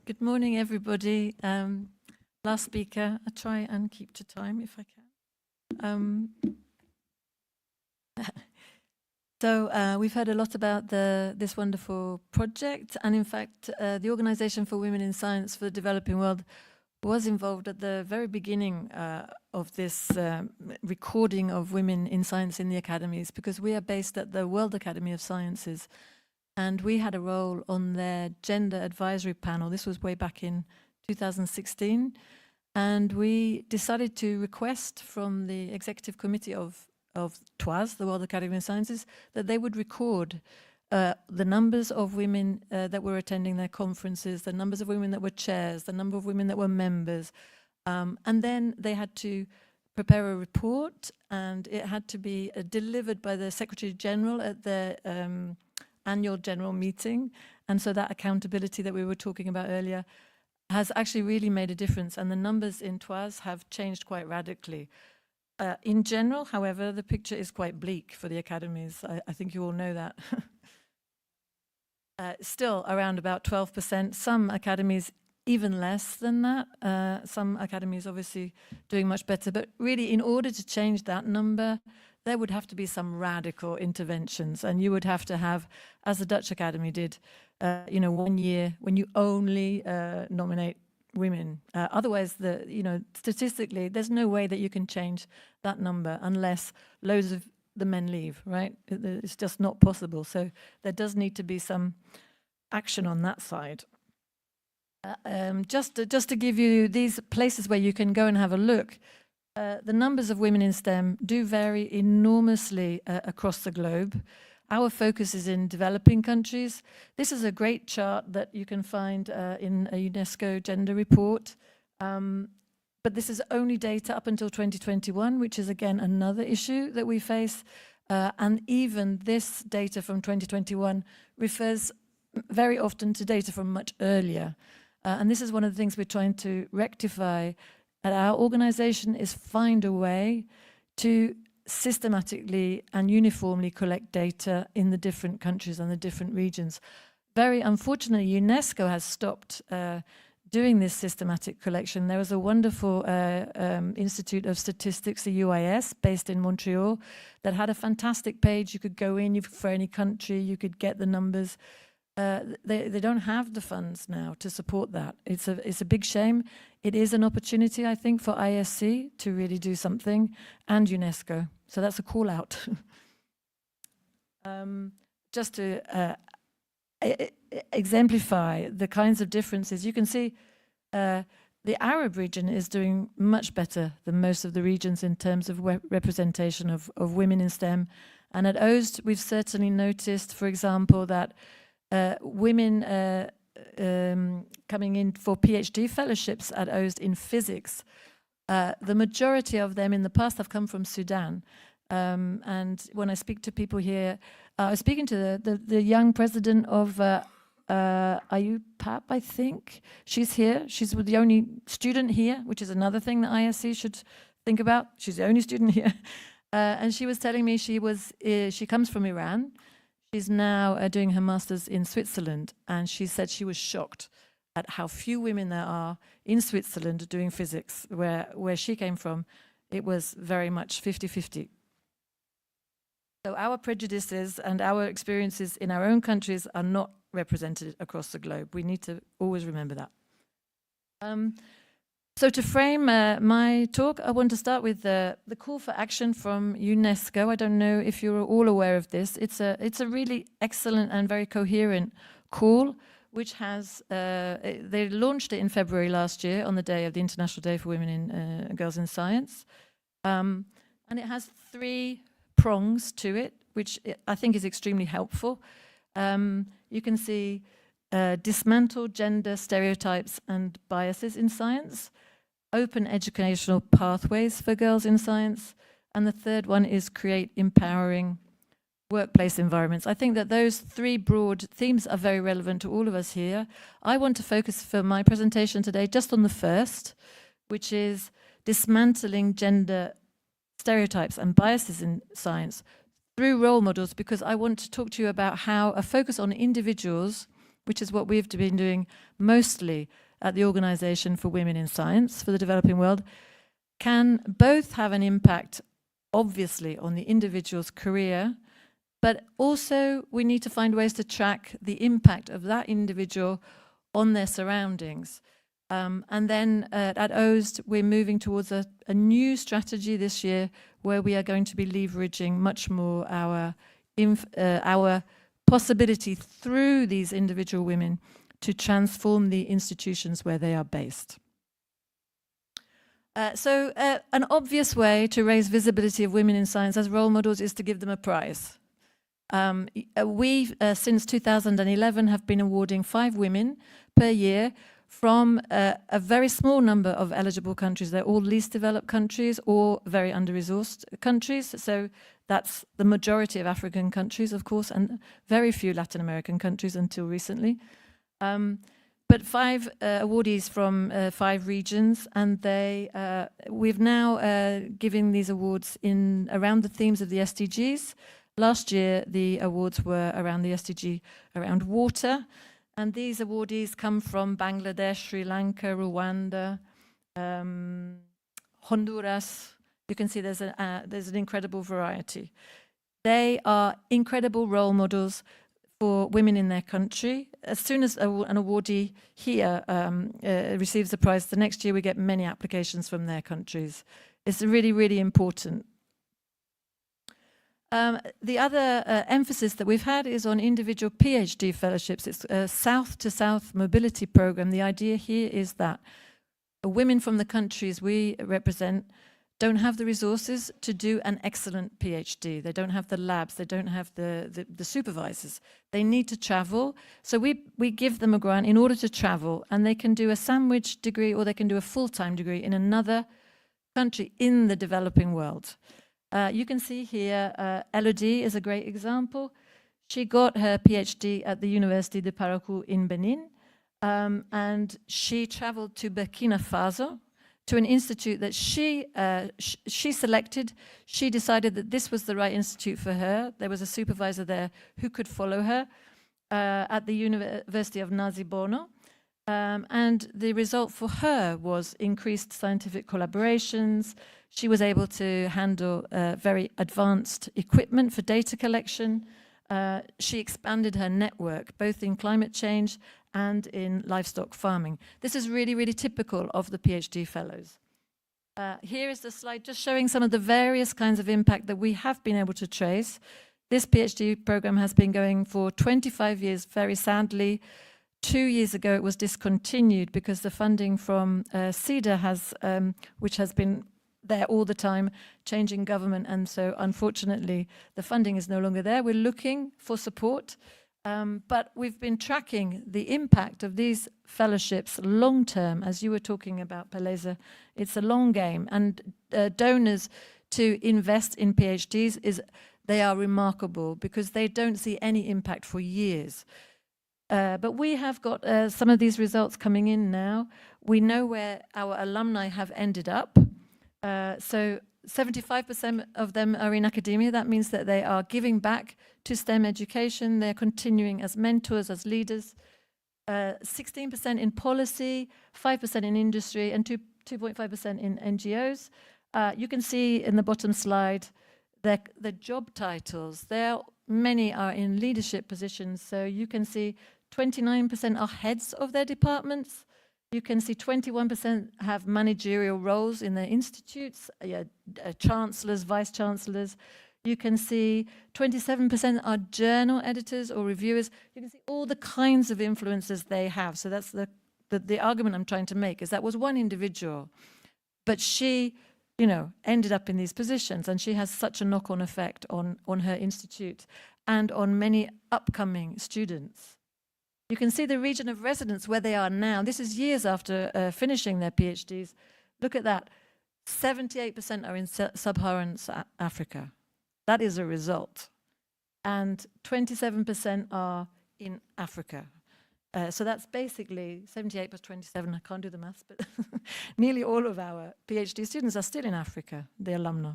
Good morning, everybody. Last speaker, I try and keep to time if I can. So we've heard a lot about this wonderful project, and in fact, the Organization for Women in Science for the Developing World was involved at the very beginning of this recording of women in science in the academies, because we are based at the World Academy of Sciences. and we had a role on their gender advisory panel. This was way back in 2016, and we decided to request from the executive committee of TWAS, the World Academy of Sciences, that they would record the numbers of women that were attending their conferences, the numbers of women that were chairs, the number of women that were members, and then they had to prepare a report, and it had to be delivered by the Secretary General at the annual general meeting. And so that accountability that we were talking about earlier has actually really made a difference, and the numbers in TWAS have changed quite radically. In general, however, the picture is quite bleak for the academies. I think you all know that. Still around about 12%. Some academies even less than that. Some academies obviously doing much better. But really, in order to change that number, there would have to be some radical interventions. And you would have to have, as the Dutch Academy did, 1 year when you only nominate women. Otherwise, statistically, there's no way that you can change that number unless loads of the men leave, right? It's just not possible. So there does need to be some action on that side. Just to give you these places where you can go and have a look, the numbers of women in STEM do vary enormously across the globe. Our focus is in developing countries. This is a great chart that you can find in a UNESCO gender report. But this is only data up until 2021, which is again another issue that we face. And even this data from 2021 refers very often to data from much earlier. And this is one of the things we're trying to rectify at our organization, is find a way to systematically and uniformly collect data in the different countries and the different regions. Very unfortunately, UNESCO has stopped doing this systematic collection. There was a wonderful Institute of Statistics, the UIS, based in Montreal, that had a fantastic page. You could go in for any country, you could get the numbers. They don't have the funds now to support that. It's a big shame. It is an opportunity, I think, for ISC to really do something, and UNESCO. So that's a call out. Just to exemplify the kinds of differences, you can see the Arab region is doing much better than most of the regions in terms of representation of women in STEM. And at OST, we've certainly noticed, for example, that women coming in for PhD fellowships at OST in physics, the majority of them in the past have come from Sudan. And when I speak to people here, I was speaking to the young president of IUPAP, I think. She's here. She's the only student here, which is another thing that ISC should think about. She's the only student here. And she was telling me she comes from Iran. She's now doing her master's in Switzerland, and she said she was shocked at how few women there are in Switzerland doing physics. Where she came from, it was very much 50-50. So our prejudices and our experiences in our own countries are not represented across the globe. We need to always remember that. So to frame my talk, I want to start with the call for action from UNESCO. I don't know if you're all aware of this. It's a really excellent and very coherent call, which has, they launched it in February last year on the day of the International Day for Women and Girls in Science. And it has 3 prongs to it, which I think is extremely helpful. You can see dismantle gender stereotypes and biases in science, open educational pathways for girls in science, and the third one is create empowering workplace environments. I think that those 3 broad themes are very relevant to all of us here. I want to focus for my presentation today just on the first, which is dismantling gender stereotypes and biases in science through role models, because I want to talk to you about how a focus on individuals, which is what we've been doing mostly at the Organization for Women in Science for the Developing World, can both have an impact, obviously, on the individual's career, but also we need to find ways to track the impact of that individual on their surroundings. And then at OST, we're moving towards a new strategy this year where we are going to be leveraging much more our possibility through these individual women to transform the institutions where they are based. An obvious way to raise visibility of women in science as role models is to give them a prize. We, since 2011, have been awarding 5 women per year from a very small number of eligible countries. They're all least developed countries or very under-resourced countries. So that's the majority of African countries, of course, and very few Latin American countries until recently. But 5 awardees from 5 regions, and we've now given these awards in around the themes of the SDGs. Last year, the awards were around the SDG around water, and these awardees come from Bangladesh, Sri Lanka, Rwanda, Honduras. You can see there's an incredible variety. They are incredible role models for women in their country. As soon as an awardee here receives the prize, the next year we get many applications from their countries. It's really, really important. The other emphasis that we've had is on individual PhD fellowships. It's a South-to-South mobility program. The idea here is that women from the countries we represent don't have the resources to do an excellent PhD. They don't have the labs, they don't have the supervisors. They need to travel. So we give them a grant in order to travel, and they can do a sandwich degree or they can do a full-time degree in another country in the developing world. You can see here, Elodie is a great example. She got her PhD at the University de Parakou in Benin, and she traveled to Burkina Faso, to an institute that she selected. She decided that this was the right institute for her. There was a supervisor there who could follow her at the University of Nasi Bono. And the result for her was increased scientific collaborations. She was able to handle very advanced equipment for data collection. She expanded her network, both in climate change and in livestock farming. This is really, really typical of the PhD fellows. Here is the slide just showing some of the various kinds of impact that we have been able to trace. This PhD program has been going for 25 years, very sadly. 2 years ago, it was discontinued because the funding from CEDA which has been there all the time, changing government, and so unfortunately the funding is no longer there. We're looking for support, but we've been tracking the impact of these fellowships long term, as you were talking about, Peleza. It's a long game, and donors to invest in PhDs they are remarkable because they don't see any impact for years. But we have got some of these results coming in now. We know where our alumni have ended up. So 75% of them are in academia. That means that they are giving back to STEM education. They're continuing as mentors, as leaders. 16% in policy, 5% in industry, and 2.5% in NGOs. You can see in the bottom slide the job titles. Many are in leadership positions. So you can see 29% are heads of their departments. You can see 21% have managerial roles in their institutes, chancellors, vice chancellors. You can see 27% are journal editors or reviewers. You can see all the kinds of influences they have. So that's the argument I'm trying to make, is that was one individual, but she, ended up in these positions, and she has such a knock-on effect on her institute and on many upcoming students. You can see the region of residence where they are now. This is years after finishing their PhDs. Look at that. 78% are in sub-Saharan Africa. That is a result. And 27% are in Africa. So that's basically 78 plus 27. I can't do the maths, but nearly all of our PhD students are still in Africa, the alumni.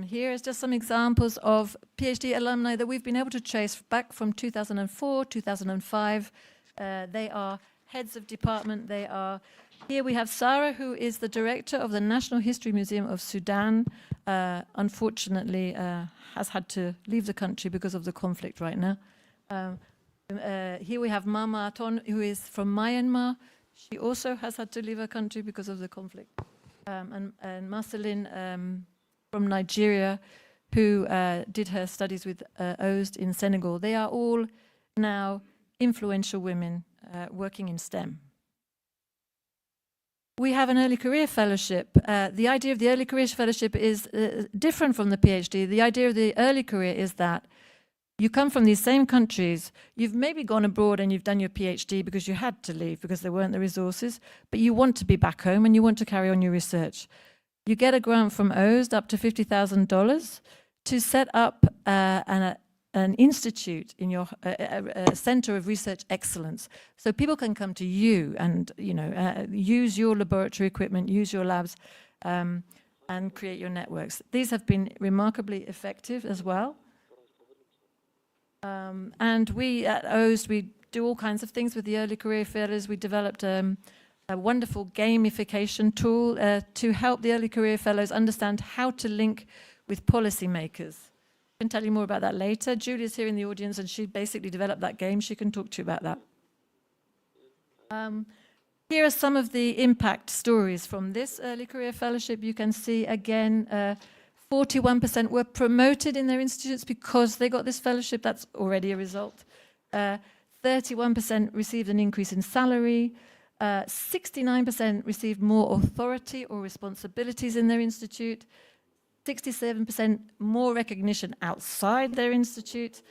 Here is just some examples of PhD alumni that we've been able to trace back from 2004, 2005. They are heads of department. Here we have Sarah, who is the director of the National History Museum of Sudan. Unfortunately, has had to leave the country because of the conflict right now. Here we have Mama Aton, who is from Myanmar. She also has had to leave her country because of the conflict. And Marceline, from Nigeria, who did her studies with OSD in Senegal. They are all now influential women working in STEM. We have an early career fellowship. The idea of the early career fellowship is different from the PhD. The idea of the early career is that you come from these same countries, you've maybe gone abroad and you've done your PhD because you had to leave because there weren't the resources, but you want to be back home and you want to carry on your research. You get a grant from OSD up to $50,000 to set up an institute in your center of research excellence, so people can come to you and use your laboratory equipment, use your labs, and create your networks. These have been remarkably effective as well. And we at OSD, we do all kinds of things with the early career fellows. We developed a wonderful gamification tool to help the early career fellows understand how to link with policymakers. I can tell you more about that later. Julia's here in the audience and she basically developed that game. She can talk to you about that. Here are some of the impact stories from this early career fellowship. You can see again, 41% were promoted in their institutes because they got this fellowship. That's already a result. 31% received an increase in salary. 69% received more authority or responsibilities in their institute. 67% more recognition outside their institute.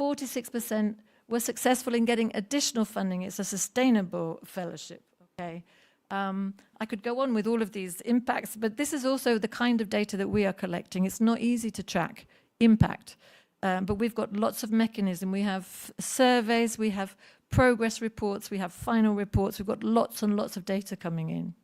46% were successful in getting additional funding. It's a sustainable fellowship, okay? I could go on with all of these impacts, but this is also the kind of data that we are collecting. It's not easy to track impact, but we've got lots of mechanism. We have surveys, we have progress reports, we have final reports. We've got lots and lots of data coming in.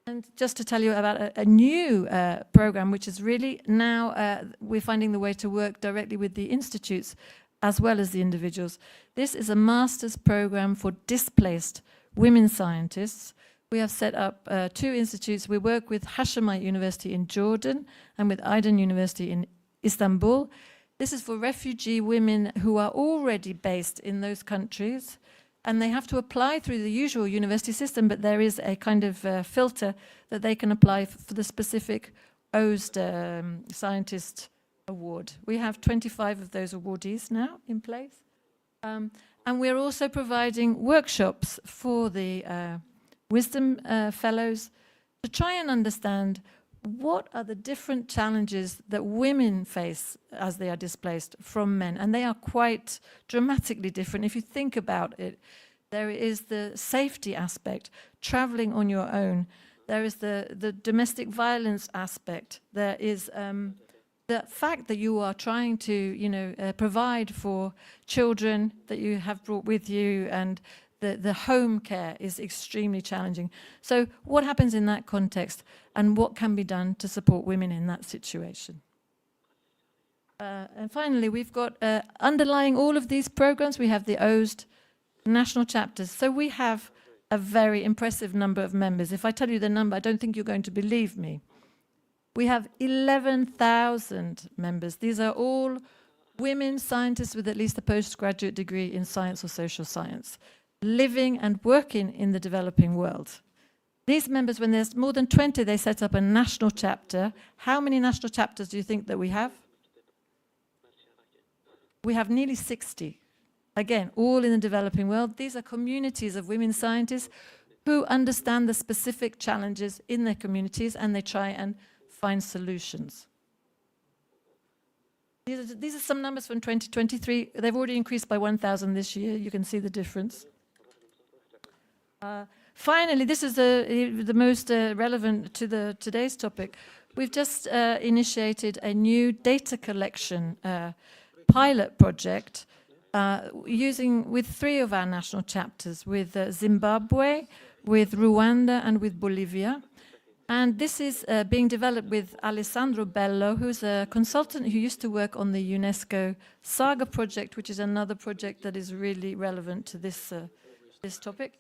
And just to tell you about a new program, which is really now we're finding the way to work directly with the institutes as well as the individuals. This is a master's program for displaced women scientists. We have set up 2 institutes. We work with Hashemite University in Jordan and with Aydın University in Istanbul. This is for refugee women who are already based in those countries, and they have to apply through the usual university system, but there is a kind of filter that they can apply for the specific OSD Scientist Award. We have 25 of those awardees now in place. And we're also providing workshops for the Wisdom Fellows to try and understand what are the different challenges that women face as they are displaced from men. And they are quite dramatically different. If you think about it, there is the safety aspect, traveling on your own. There is the domestic violence aspect. There is the fact that you are trying to, provide for children that you have brought with you, and the home care is extremely challenging. So what happens in that context, and what can be done to support women in that situation? And finally, we've got underlying all of these programs, we have the OSD national chapters. So we have a very impressive number of members. If I tell you the number, I don't think you're going to believe me. We have 11,000 members. These are all women scientists with at least a postgraduate degree in science or social science, living and working in the developing world. These members, when there's more than 20, they set up a national chapter. How many national chapters do you think that we have? We have nearly 60. Again, all in the developing world. These are communities of women scientists who understand the specific challenges in their communities, and they try and find solutions. These are some numbers from 2023. They've already increased by 1,000 this year. You can see the difference. Finally, this is the most relevant to today's topic. We've just initiated a new data collection pilot project with 3 of our national chapters, with Zimbabwe, with Rwanda, and with Bolivia. And this is being developed with Alessandro Bello, who's a consultant who used to work on the UNESCO Saga project, which is another project that is really relevant to this topic.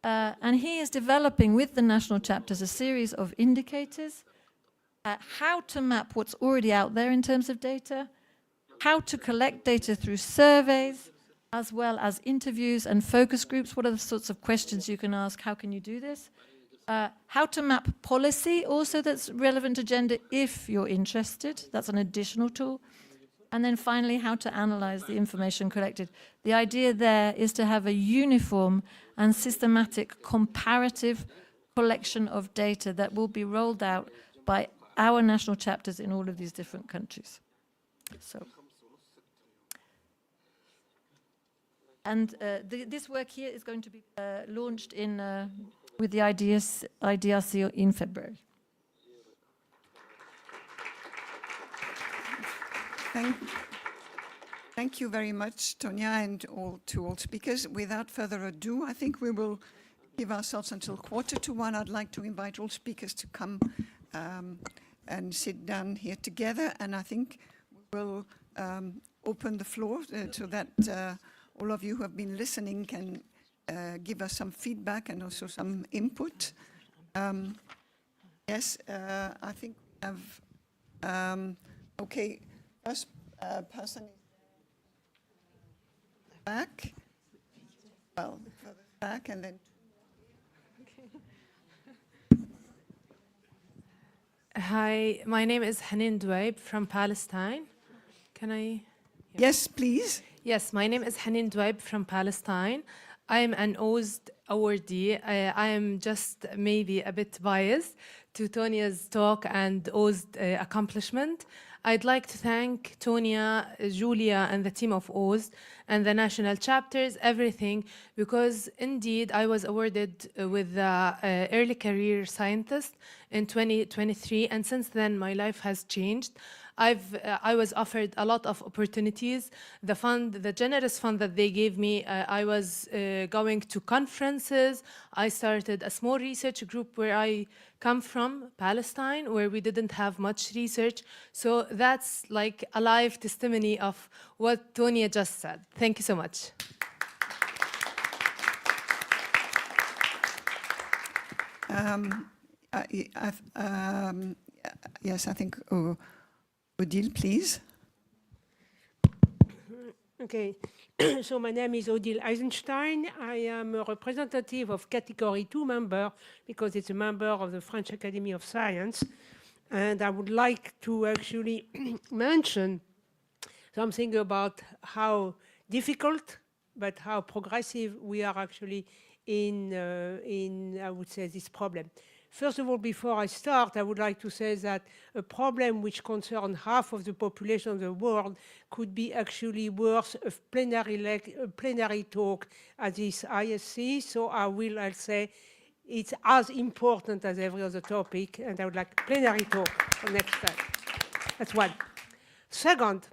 And he is developing with the national chapters a series of indicators, how to map what's already out there in terms of data, how to collect data through surveys, as well as interviews and focus groups. What are the sorts of questions you can ask? How can you do this? How to map policy, also that's relevant to gender if you're interested. That's an additional tool. And then finally, how to analyze the information collected. The idea there is to have a uniform and systematic comparative collection of data that will be rolled out by our national chapters in all of these different countries. So, and this work here is going to be launched in with the IDRC in February. Thank you very much, Tonia, and to all speakers. Without further ado, I think we will give ourselves until 1:45. I'd like to invite all speakers to come and sit down here together, and I think we'll open the floor so that all of you who have been listening can give us some feedback and also some input. Yes, I think we have, okay, first person is back, well, further back, and then. Hi, my name is Hanin Dwaib from Palestine. Can I? Yes, please. Yes, my name is Hanin Dwaib from Palestine. I am an OSD awardee. I am just maybe a bit biased to Tonia's talk and OSD accomplishment. I'd like to thank Tonia, Julia, and the team of OSD and the national chapters, everything, because indeed I was awarded with the Early Career Scientist in 2023, and since then my life has changed. I was offered a lot of opportunities. The fund, the generous fund that they gave me, I was going to conferences. I started a small research group where I come from, Palestine, where we didn't have much research. So that's like a live testimony of what Tonia just said. Thank you so much. Yes, I think Odile, please. Okay, so my name is Odile Eisenstein. I am a representative of Category 2 member because it's a member of the French Academy of Science. And I would like to actually mention something about how difficult but how progressive we are actually in I would say, this problem. First of all, before I start, I would like to say that a problem which concerns half of the population of the world could be actually worth a plenary talk at this ISC. So I'll say it's as important as every other topic, and I would like plenary talk for next time. That's one. Second,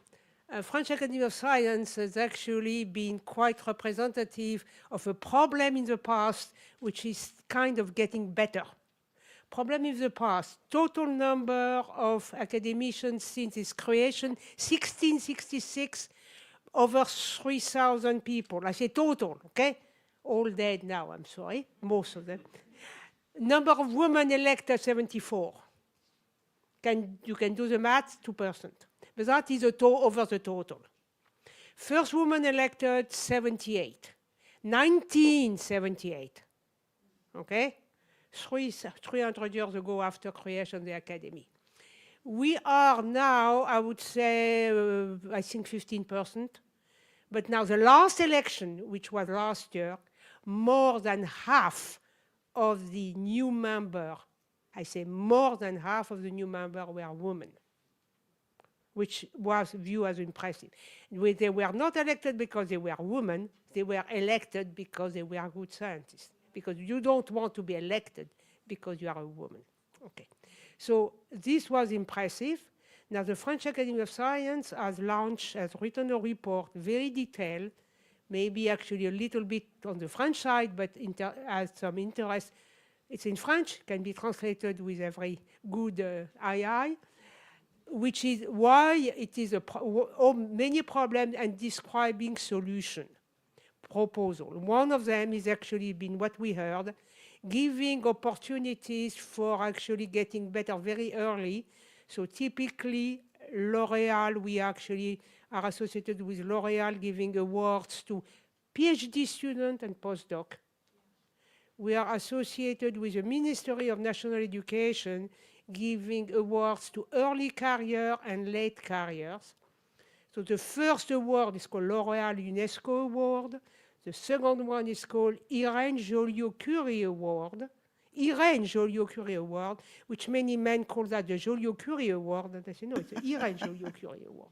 French Academy of Science has actually been quite representative of a problem in the past, which is kind of getting better. Problem in the past, total number of academicians since its creation, 1666, over 3,000 people. I say total, okay? All dead now, I'm sorry, most of them. Number of women elected, 74. You can do the math, 2%. But that is over the total. First woman elected, 78. 1978, okay? 300 years ago after creation of the Academy. We are now, I would say, I think 15%. But now the last election, which was last year, more than half of the new members, I say more than half of the new members were women, which was viewed as impressive. They were not elected because they were women, they were elected because they were good scientists. Because you don't want to be elected because you are a woman. Okay, so this was impressive. Now the French Academy of Science has written a report, very detailed, maybe actually a little bit on the French side, but has some interest. It's in French, can be translated with every good II, which is why it is many problems and describing solution. Proposal. One of them is actually been what we heard, giving opportunities for actually getting better very early. So typically, L'Oréal, we actually are associated with L'Oréal giving awards to PhD student and postdoc. we are associated with the Ministry of National Education, giving awards to early career and late careers. So the first award is called L'Oréal UNESCO Award. The second one is called Irène Joliot-Curie Award. Irène Joliot-Curie Award, which many men call that the Joliot-Curie Award. And I say, no, it's the Irène Joliot-Curie Award.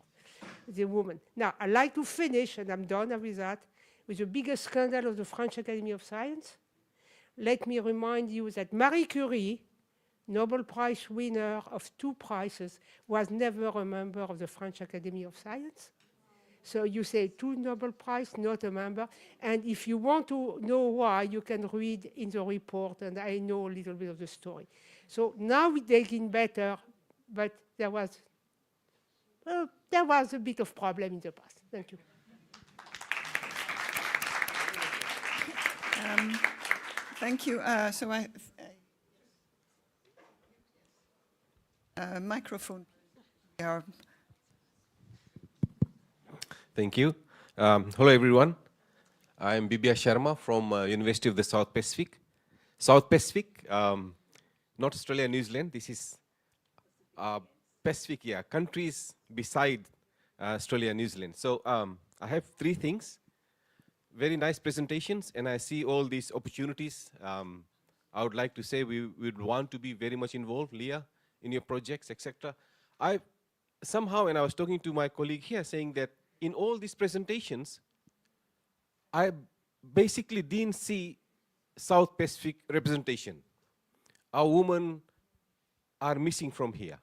The woman. Now, I'd like to finish, and I'm done with that, with the biggest scandal of the French Academy of Science. Let me remind you that Marie Curie, Nobel Prize winner of 2 prizes, was never a member of the French Academy of Science. So you say 2 Nobel Prize, not a member. And if you want to know why, you can read in the report, and I know a little bit of the story. So now we're taking better, but there was a bit of problem in the past. Thank you. Thank you. Microphone. Thank you. Hello, everyone. I am Bibya Sharma from University of the South Pacific. South Pacific, not Australia, New Zealand. This is Pacific, countries beside Australia and New Zealand. So I have 3 things. Very nice presentations, and I see all these opportunities. I would like to say we would want to be very much involved, Leah, in your projects, etc. Somehow, and I was talking to my colleague here, saying that in all these presentations, I basically didn't see South Pacific representation. Our women are missing from here.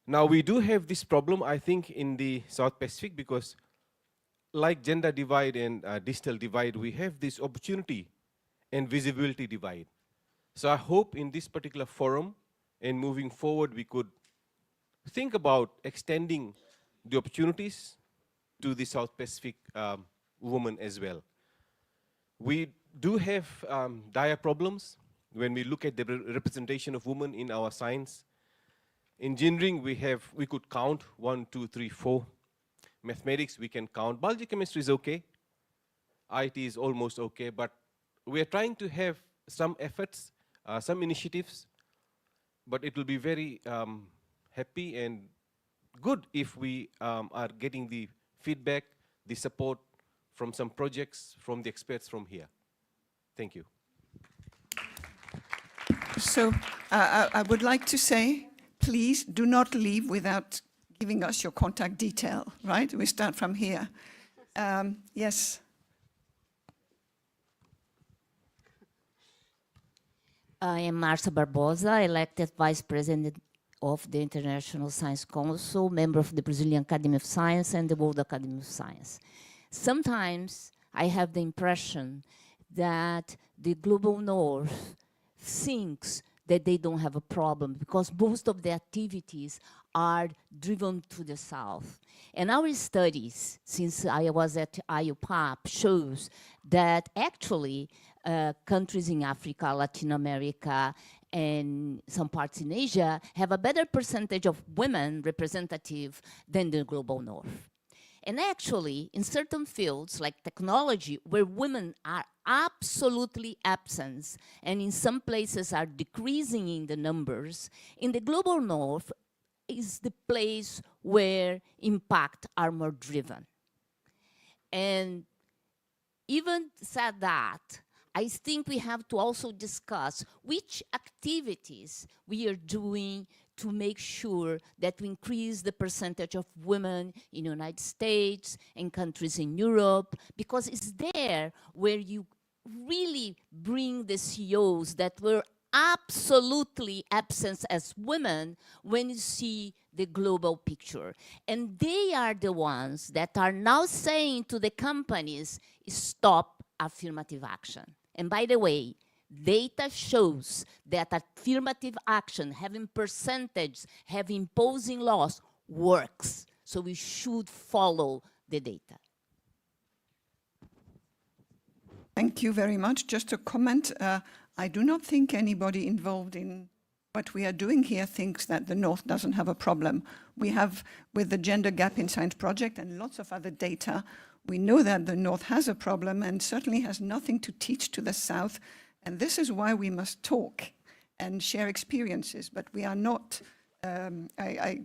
Now, we do have this problem, I think, in the South Pacific, because like gender divide and digital divide, we have this opportunity and visibility divide. So I hope in this particular forum and moving forward, we could think about extending the opportunities to the South Pacific women as well. We do have dire problems when we look at the representation of women in our science. Engineering, we could count 1, 2, 3, 4. Mathematics, we can count. Biology, chemistry is okay. IT is almost okay, but we are trying to have some efforts, some initiatives, but it will be very happy and good if we are getting the feedback, the support from some projects, from the experts from here. Thank you. So I would like to say, please do not leave without giving us your contact detail, right? We start from here. Yes. I am Marcia Barbosa, elected Vice President of the International Science Council, member of the Brazilian Academy of Science and the World Academy of Science. Sometimes I have the impression that the Global North thinks that they don't have a problem because most of the activities are driven to the south. And our studies, since I was at IUPAP, shows that actually countries in Africa, Latin America, and some parts in Asia have a better percentage of women representative than the Global North. And actually, in certain fields like technology, where women are absolutely absent, and in some places are decreasing in the numbers, in the Global North is the place where impact are more driven. And even said that, I think we have to also discuss which activities we are doing to make sure that we increase the percentage of women in the United States and countries in Europe, because it's there where you really bring the CEOs that were absolutely absent as women when you see the global picture. And they are the ones that are now saying to the companies, stop affirmative action. And by the way, data shows that affirmative action, having percentage, having imposing laws, works. So we should follow the data. Thank you very much. Just a comment. I do not think anybody involved in what we are doing here thinks that the North doesn't have a problem. We have, with the Gender Gap in Science project and lots of other data, We know that the North has a problem and certainly has nothing to teach to the South. And this is why we must talk and share experiences. But we are not, I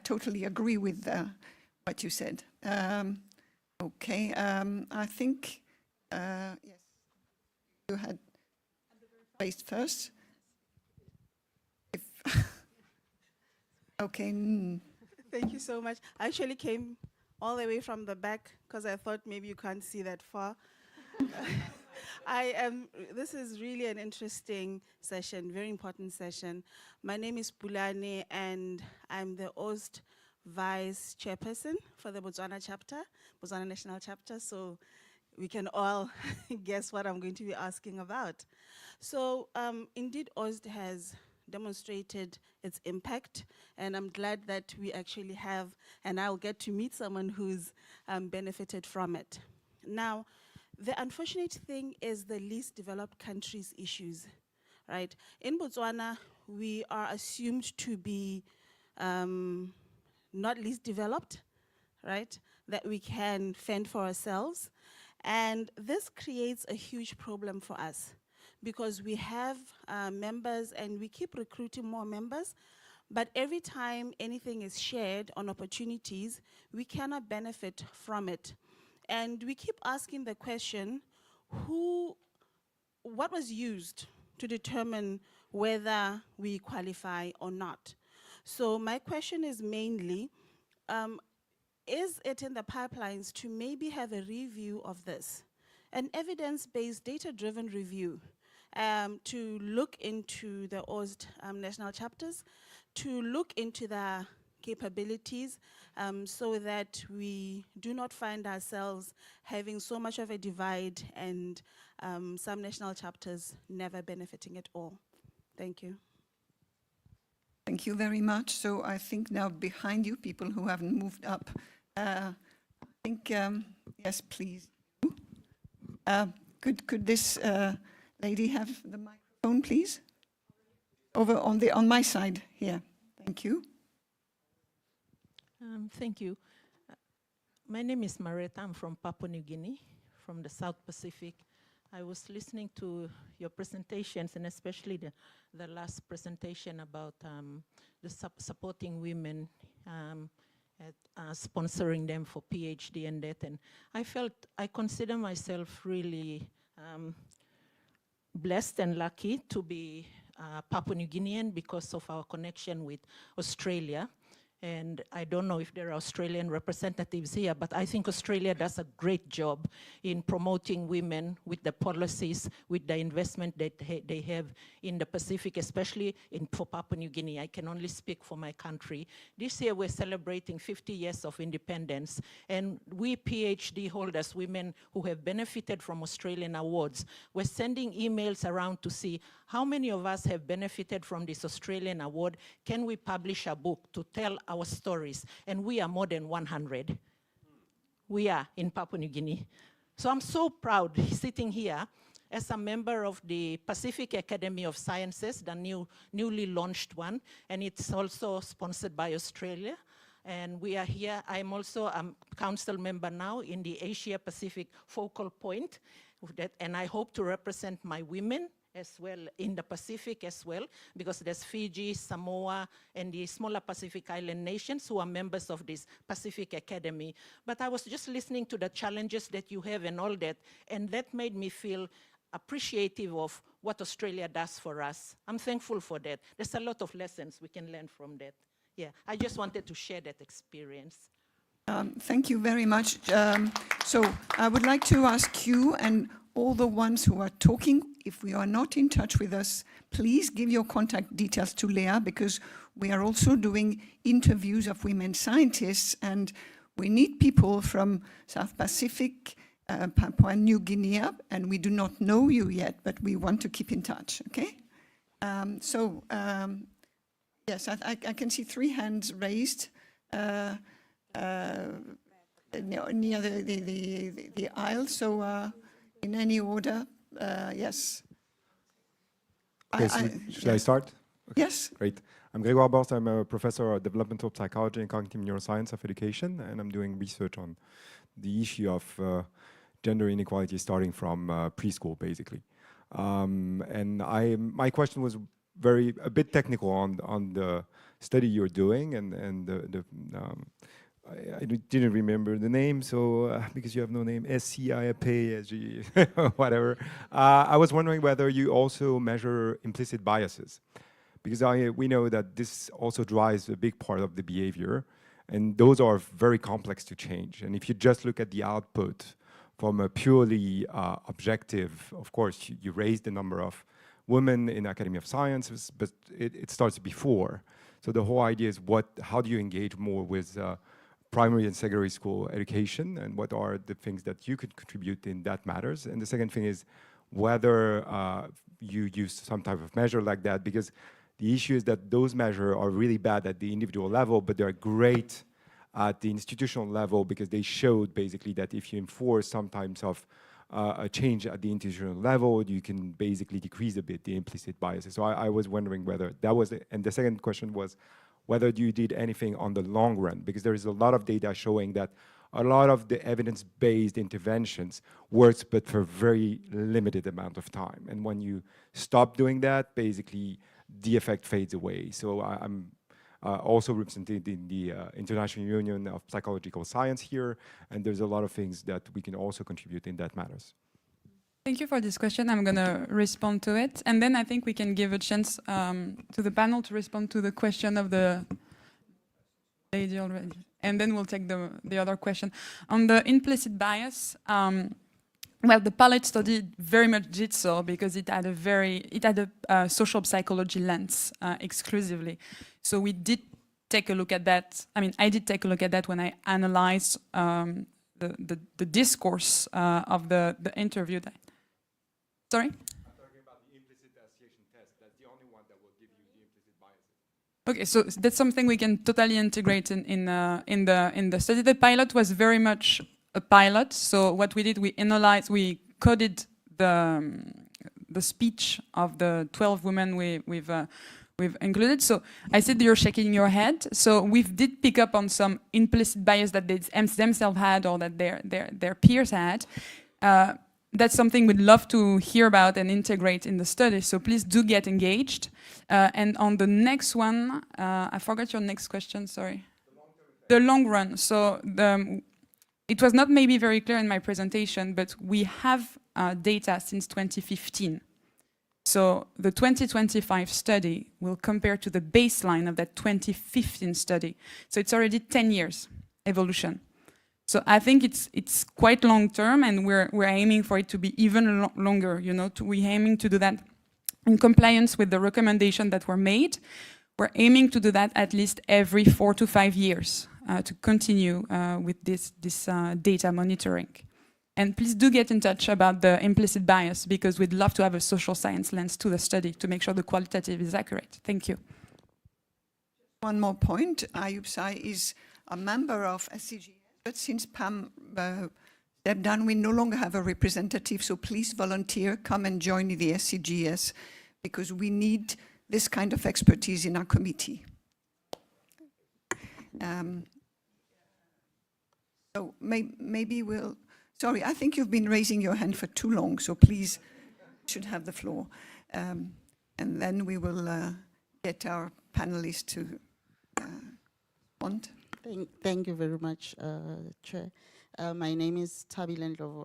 totally agree with what you said. Okay, I think, yes, you had raised first. Okay. Thank you so much. I actually came all the way from the back because I thought maybe you can't see that far. This is really an interesting session, very important session. My name is Pulane and I'm the OST Vice Chairperson for the Botswana chapter, Botswana National Chapter, so we can all guess what I'm going to be asking about. So indeed, OST has demonstrated its impact, and I'm glad that we actually have, and I'll get to meet someone who's benefited from it. Now, the unfortunate thing is the least developed countries' issues, right? In Botswana, we are assumed to be not least developed, right? That we can fend for ourselves. And this creates a huge problem for us because we have members and we keep recruiting more members, but every time anything is shared on opportunities, we cannot benefit from it. And we keep asking the question, what was used to determine whether we qualify or not? So my question is mainly, is it in the pipelines to maybe have a review of this, an evidence-based, data-driven review to look into the OST national chapters, to look into the capabilities so that we do not find ourselves having so much of a divide and some national chapters never benefiting at all. Thank you. Thank you very much. So I think now behind you, people who haven't moved up, I think, yes, please. Could this lady have the microphone, please? Over on my side here. Thank you. Thank you. My name is Maretta. I'm from Papua New Guinea, from the South Pacific. I was listening to your presentations, and especially the last presentation about supporting women, sponsoring them for PhD and that. And I consider myself really blessed and lucky to be Papua New Guinean because of our connection with Australia. And I don't know if there are Australian representatives here, but I think Australia does a great job in promoting women with the policies, with the investment that they have in the Pacific, especially for Papua New Guinea. I can only speak for my country. This year we're celebrating 50 years of independence, and we PhD holders, women who have benefited from Australian awards, we're sending emails around to see how many of us have benefited from this Australian award. Can we publish a book to tell our stories? And we are more than 100. We are in Papua New Guinea. So I'm so proud sitting here as a member of the Pacific Academy of Sciences, the newly launched one, and it's also sponsored by Australia. And we are here. I'm also a council member now in the Asia Pacific Focal Point, and I hope to represent my women as well in the Pacific as well, because there's Fiji, Samoa, and the smaller Pacific Island nations who are members of this Pacific Academy. But I was just listening to the challenges that you have and all that, and that made me feel appreciative of what Australia does for us. I'm thankful for that. There's a lot of lessons we can learn from that. Yeah, I just wanted to share that experience. Thank you very much. So I would like to ask you and all the ones who are talking, if we are not in touch with us, please give your contact details to Leah, because we are also doing interviews of women scientists, and we need people from South Pacific, Papua New Guinea, and we do not know you yet, but we want to keep in touch, okay? Yes, I can see 3 hands raised near the aisle, so in any order, yes. Okay, should I start? Okay, yes. Great. I'm Grégoire Borst. I'm a professor of developmental psychology and cognitive neuroscience of education, and I'm doing research on the issue of gender inequality starting from preschool, basically. And my question was a bit technical on the study you're doing, and I didn't remember the name, so because you have no name, SCIAP, whatever. I was wondering whether you also measure implicit biases, because we know that this also drives a big part of the behavior, and those are very complex to change. And if you just look at the output from a purely objective, of course, you raise the number of women in Academy of Sciences, but it starts before. So the whole idea is how do you engage more with primary and secondary school education, and what are the things that you could contribute in that matters? And the second thing is whether you use some type of measure like that, because the issue is that those measures are really bad at the individual level, but they're great at the institutional level, because they showed basically that if you enforce some types of a change at the institutional level, you can basically decrease a bit the implicit biases. So I was wondering whether that was it. And the second question was whether you did anything on the long run, because there is a lot of data showing that a lot of the evidence-based interventions works, but for a very limited amount of time. And when you stop doing that, basically the effect fades away. So I'm also represented in the International Union of Psychological Science here, and there's a lot of things that we can also contribute in that matters. Thank you for this question. I'm going to respond to it. And then I think we can give a chance to the panel to respond to the question of the lady already. And then we'll take the other question. On the implicit bias, well, the pilot study very much did so because it had a social psychology lens exclusively. So we did take a look at that. I mean, I did take a look at that when I analyzed the discourse of the interview. Sorry? I'm talking about the implicit association test. That's the only one that will give you the implicit biases. Okay, so that's something we can totally integrate in the study. The pilot was very much a pilot. So what we did, we coded the speech of the 12 women we've included. So I said you're shaking your head. So we did pick up on some implicit bias that they themselves had or that their peers had. That's something we'd love to hear about and integrate in the study. So please do get engaged. And on the next one, I forgot your next question, sorry. The long run. So it was not maybe very clear in my presentation, but we have data since 2015. So the 2025 study will compare to the baseline of that 2015 study. So it's already 10 years evolution. So I think it's quite long term, and we're aiming for it to be even longer. You know, we're aiming to do that in compliance with the recommendation that were made. We're aiming to do that at least every 4 to 5 years to continue with this data monitoring. And please do get in touch about the implicit bias, because we'd love to have a social science lens to the study to make sure the qualitative is accurate. Thank you. One more point. Ayub Sai is a member of SCGS, but since Pam stepped down, we no longer have a representative. So please volunteer, come and join the SCGS, because we need this kind of expertise in our committee. So maybe we'll, sorry, I think you've been raising your hand for too long, so please should have the floor. And then we will get our panelists to respond. Thank you very much, Chair. My name is Tabi Lendlovo.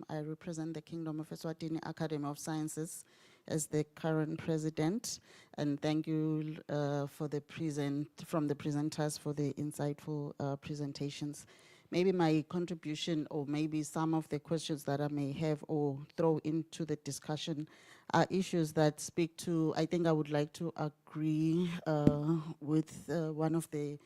I represent the Kingdom of Eswatini Academy of Sciences as the current president. And thank you from the presenters for the insightful presentations. Maybe my contribution, or maybe some of the questions that I may have or throw into the discussion, are issues that speak to, I think I would like to agree with one of the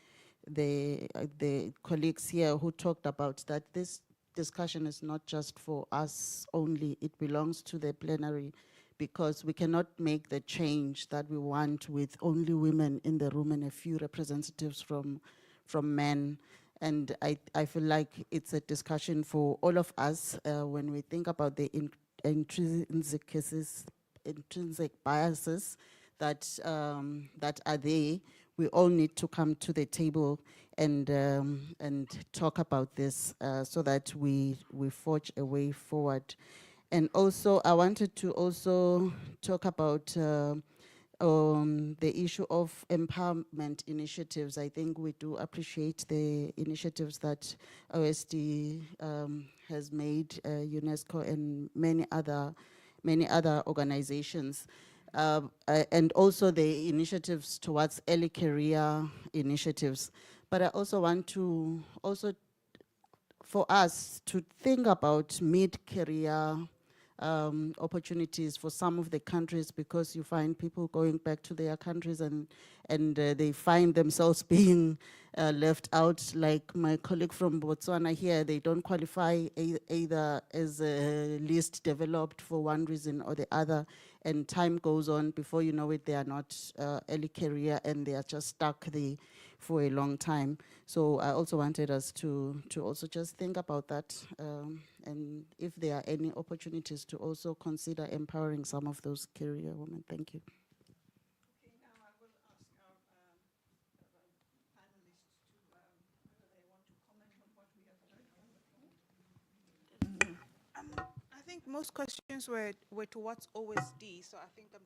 colleagues here who talked about that this discussion is not just for us only, it belongs to the plenary, because we cannot make the change that we want with only women in the room and a few representatives from men. And I feel like it's a discussion for all of us when we think about the intrinsic biases that are there. we all need to come to the table and talk about this so that we forge a way forward. And also, I wanted to also talk about the issue of empowerment initiatives. I think we do appreciate the initiatives that OSD has made, UNESCO and many other organizations. And also the initiatives towards early career initiatives. But I also want to for us to think about mid-career opportunities for some of the countries, because you find people going back to their countries and they find themselves being left out. Like my colleague from Botswana here, they don't qualify either as least developed for one reason or the other, and time goes on, before you know it, they are not early career and they are just stuck there for a long time. So I also wanted us to also just think about that, and if there are any opportunities to also consider empowering some of those career women. Thank you. Okay, now I will ask our panelists to whether they want to comment on what we have heard from the floor. I think most questions were towards OSD, so I think I'm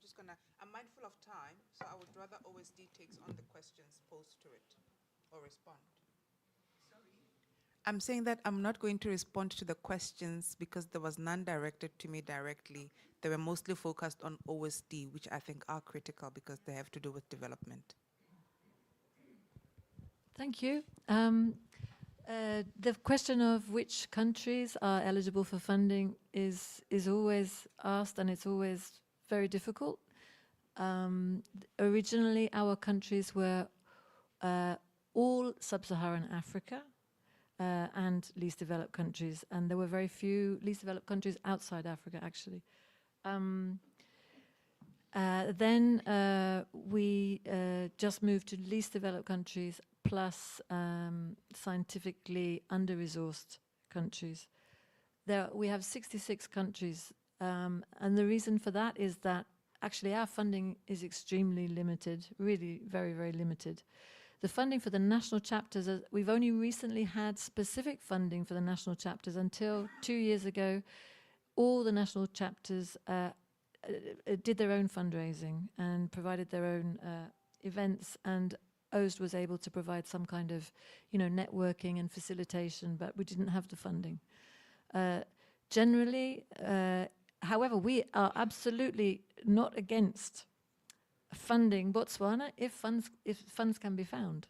mindful of time, so I would rather OSD takes on the questions posed to it or respond. Sorry? I'm saying that I'm not going to respond to the questions because there was none directed to me directly. They were mostly focused on OSD, which I think are critical because they have to do with development. Thank you. The question of which countries are eligible for funding is always asked, and it's always very difficult. Originally, our countries were all sub-Saharan Africa and least developed countries, and there were very few least developed countries outside Africa, actually. Then we just moved to least developed countries plus scientifically under-resourced countries. We have 66 countries, and the reason for that is that actually our funding is extremely limited, really very, very limited. The funding for the national chapters, we've only recently had specific funding for the national chapters. Until 2 years ago, all the national chapters did their own fundraising and provided their own events, and OSD was able to provide some kind of, networking and facilitation, but we didn't have the funding. Generally, however, we are absolutely not against funding Botswana if funds can be found.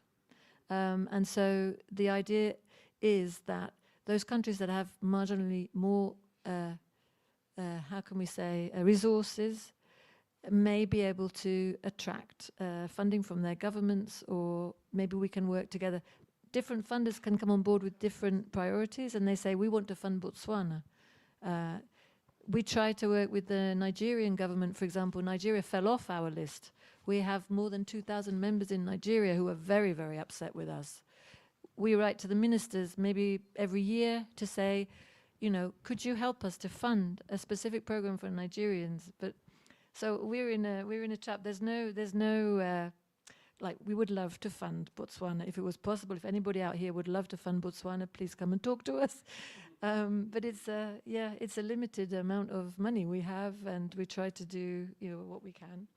And so the idea is that those countries that have marginally more, how can we say, resources may be able to attract funding from their governments, or maybe we can work together. Different funders can come on board with different priorities, and they say, we want to fund Botswana. We try to work with the Nigerian government, for example. Nigeria fell off our list. We have more than 2,000 members in Nigeria who are very, very upset with us. We write to the ministers maybe every year to say, could you help us to fund a specific program for Nigerians? But so we're in a trap. There's no like, we would love to fund Botswana if it was possible. If anybody out here would love to fund Botswana, please come and talk to us. But it's a limited amount of money we have, and we try to do what we can.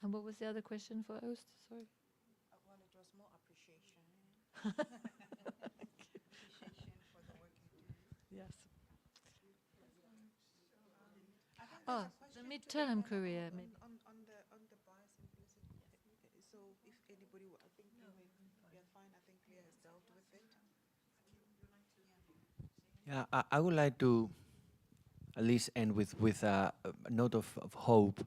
And what was the other question for OSD? Sorry. Well, it was more appreciation. Appreciation for the work you do. Yes. Oh, the midterm career. On the bias implicit. So if anybody, I think we are fine. I think Leah has dealt with it. Yeah, I would like to at least end with a note of hope.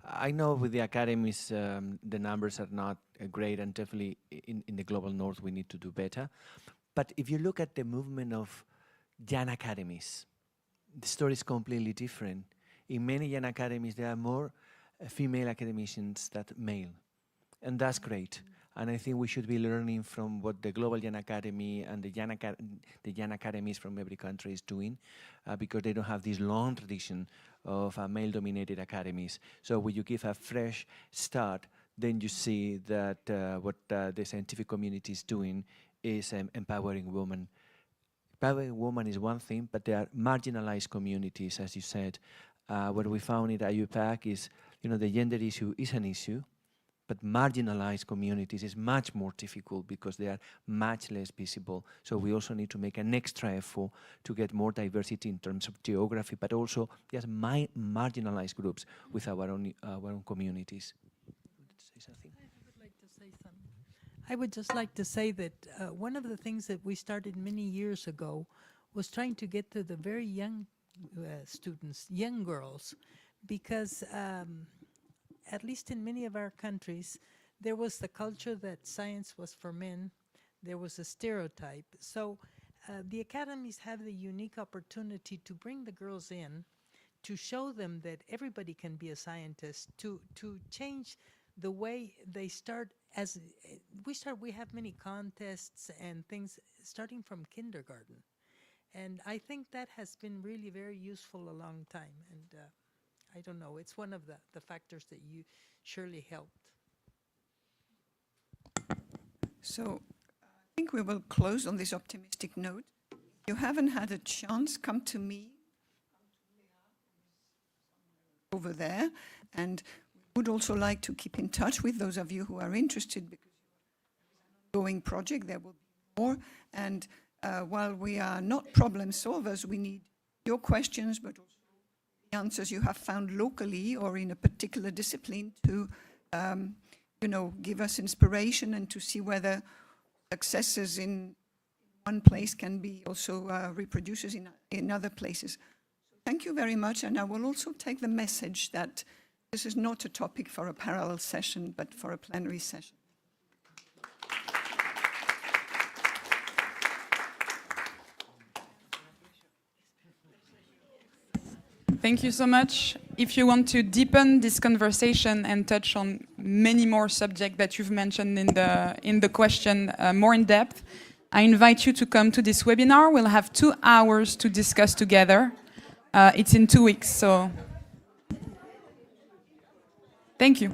I know with the academies, the numbers are not great, and definitely in the global north we need to do better. But if you look at the movement of young academies, the story is completely different. In many young academies, there are more female academicians than male, and that's great. And I think we should be learning from what the Global Young Academy and the young academies from every country is doing, because they don't have this long tradition of male-dominated academies. So when you give a fresh start then you see that what the scientific community is doing is empowering women. Empowering women is one thing, but there are marginalized communities, as you said. What we found in IUPAC is, the gender issue is an issue, but marginalized communities is much more difficult because they are much less visible. So we also need to make an extra effort to get more diversity in terms of geography, but also just marginalized groups with our own communities. Say something? I would just like to say that one of the things that we started many years ago was trying to get to the very young students, young girls, because at least in many of our countries, there was the culture that science was for men. There was a stereotype. So the academies have the unique opportunity to bring the girls in, to show them that everybody can be a scientist, to change the way they start. As we have many contests and things starting from kindergarten. And I think that has been really very useful a long time. And I don't know, it's one of the factors that you surely helped. So I think we will close on this optimistic note. If you haven't had a chance, come to me over there, and we would also like to keep in touch with those of you who are interested, because it's an ongoing project, there will be more, and while we are not problem solvers, we need your questions, but also the answers you have found locally or in a particular discipline to, give us inspiration and to see whether successes in one place can be also reproduced in other places. Thank you very much, and I will also take the message that this is not a topic for a parallel session, but for a plenary session. Thank you so much. If you want to deepen this conversation and touch on many more subjects that you've mentioned in the question more in depth, I invite you to come to this webinar. We'll have 2 hours to discuss together. It's in 2 weeks, so thank you.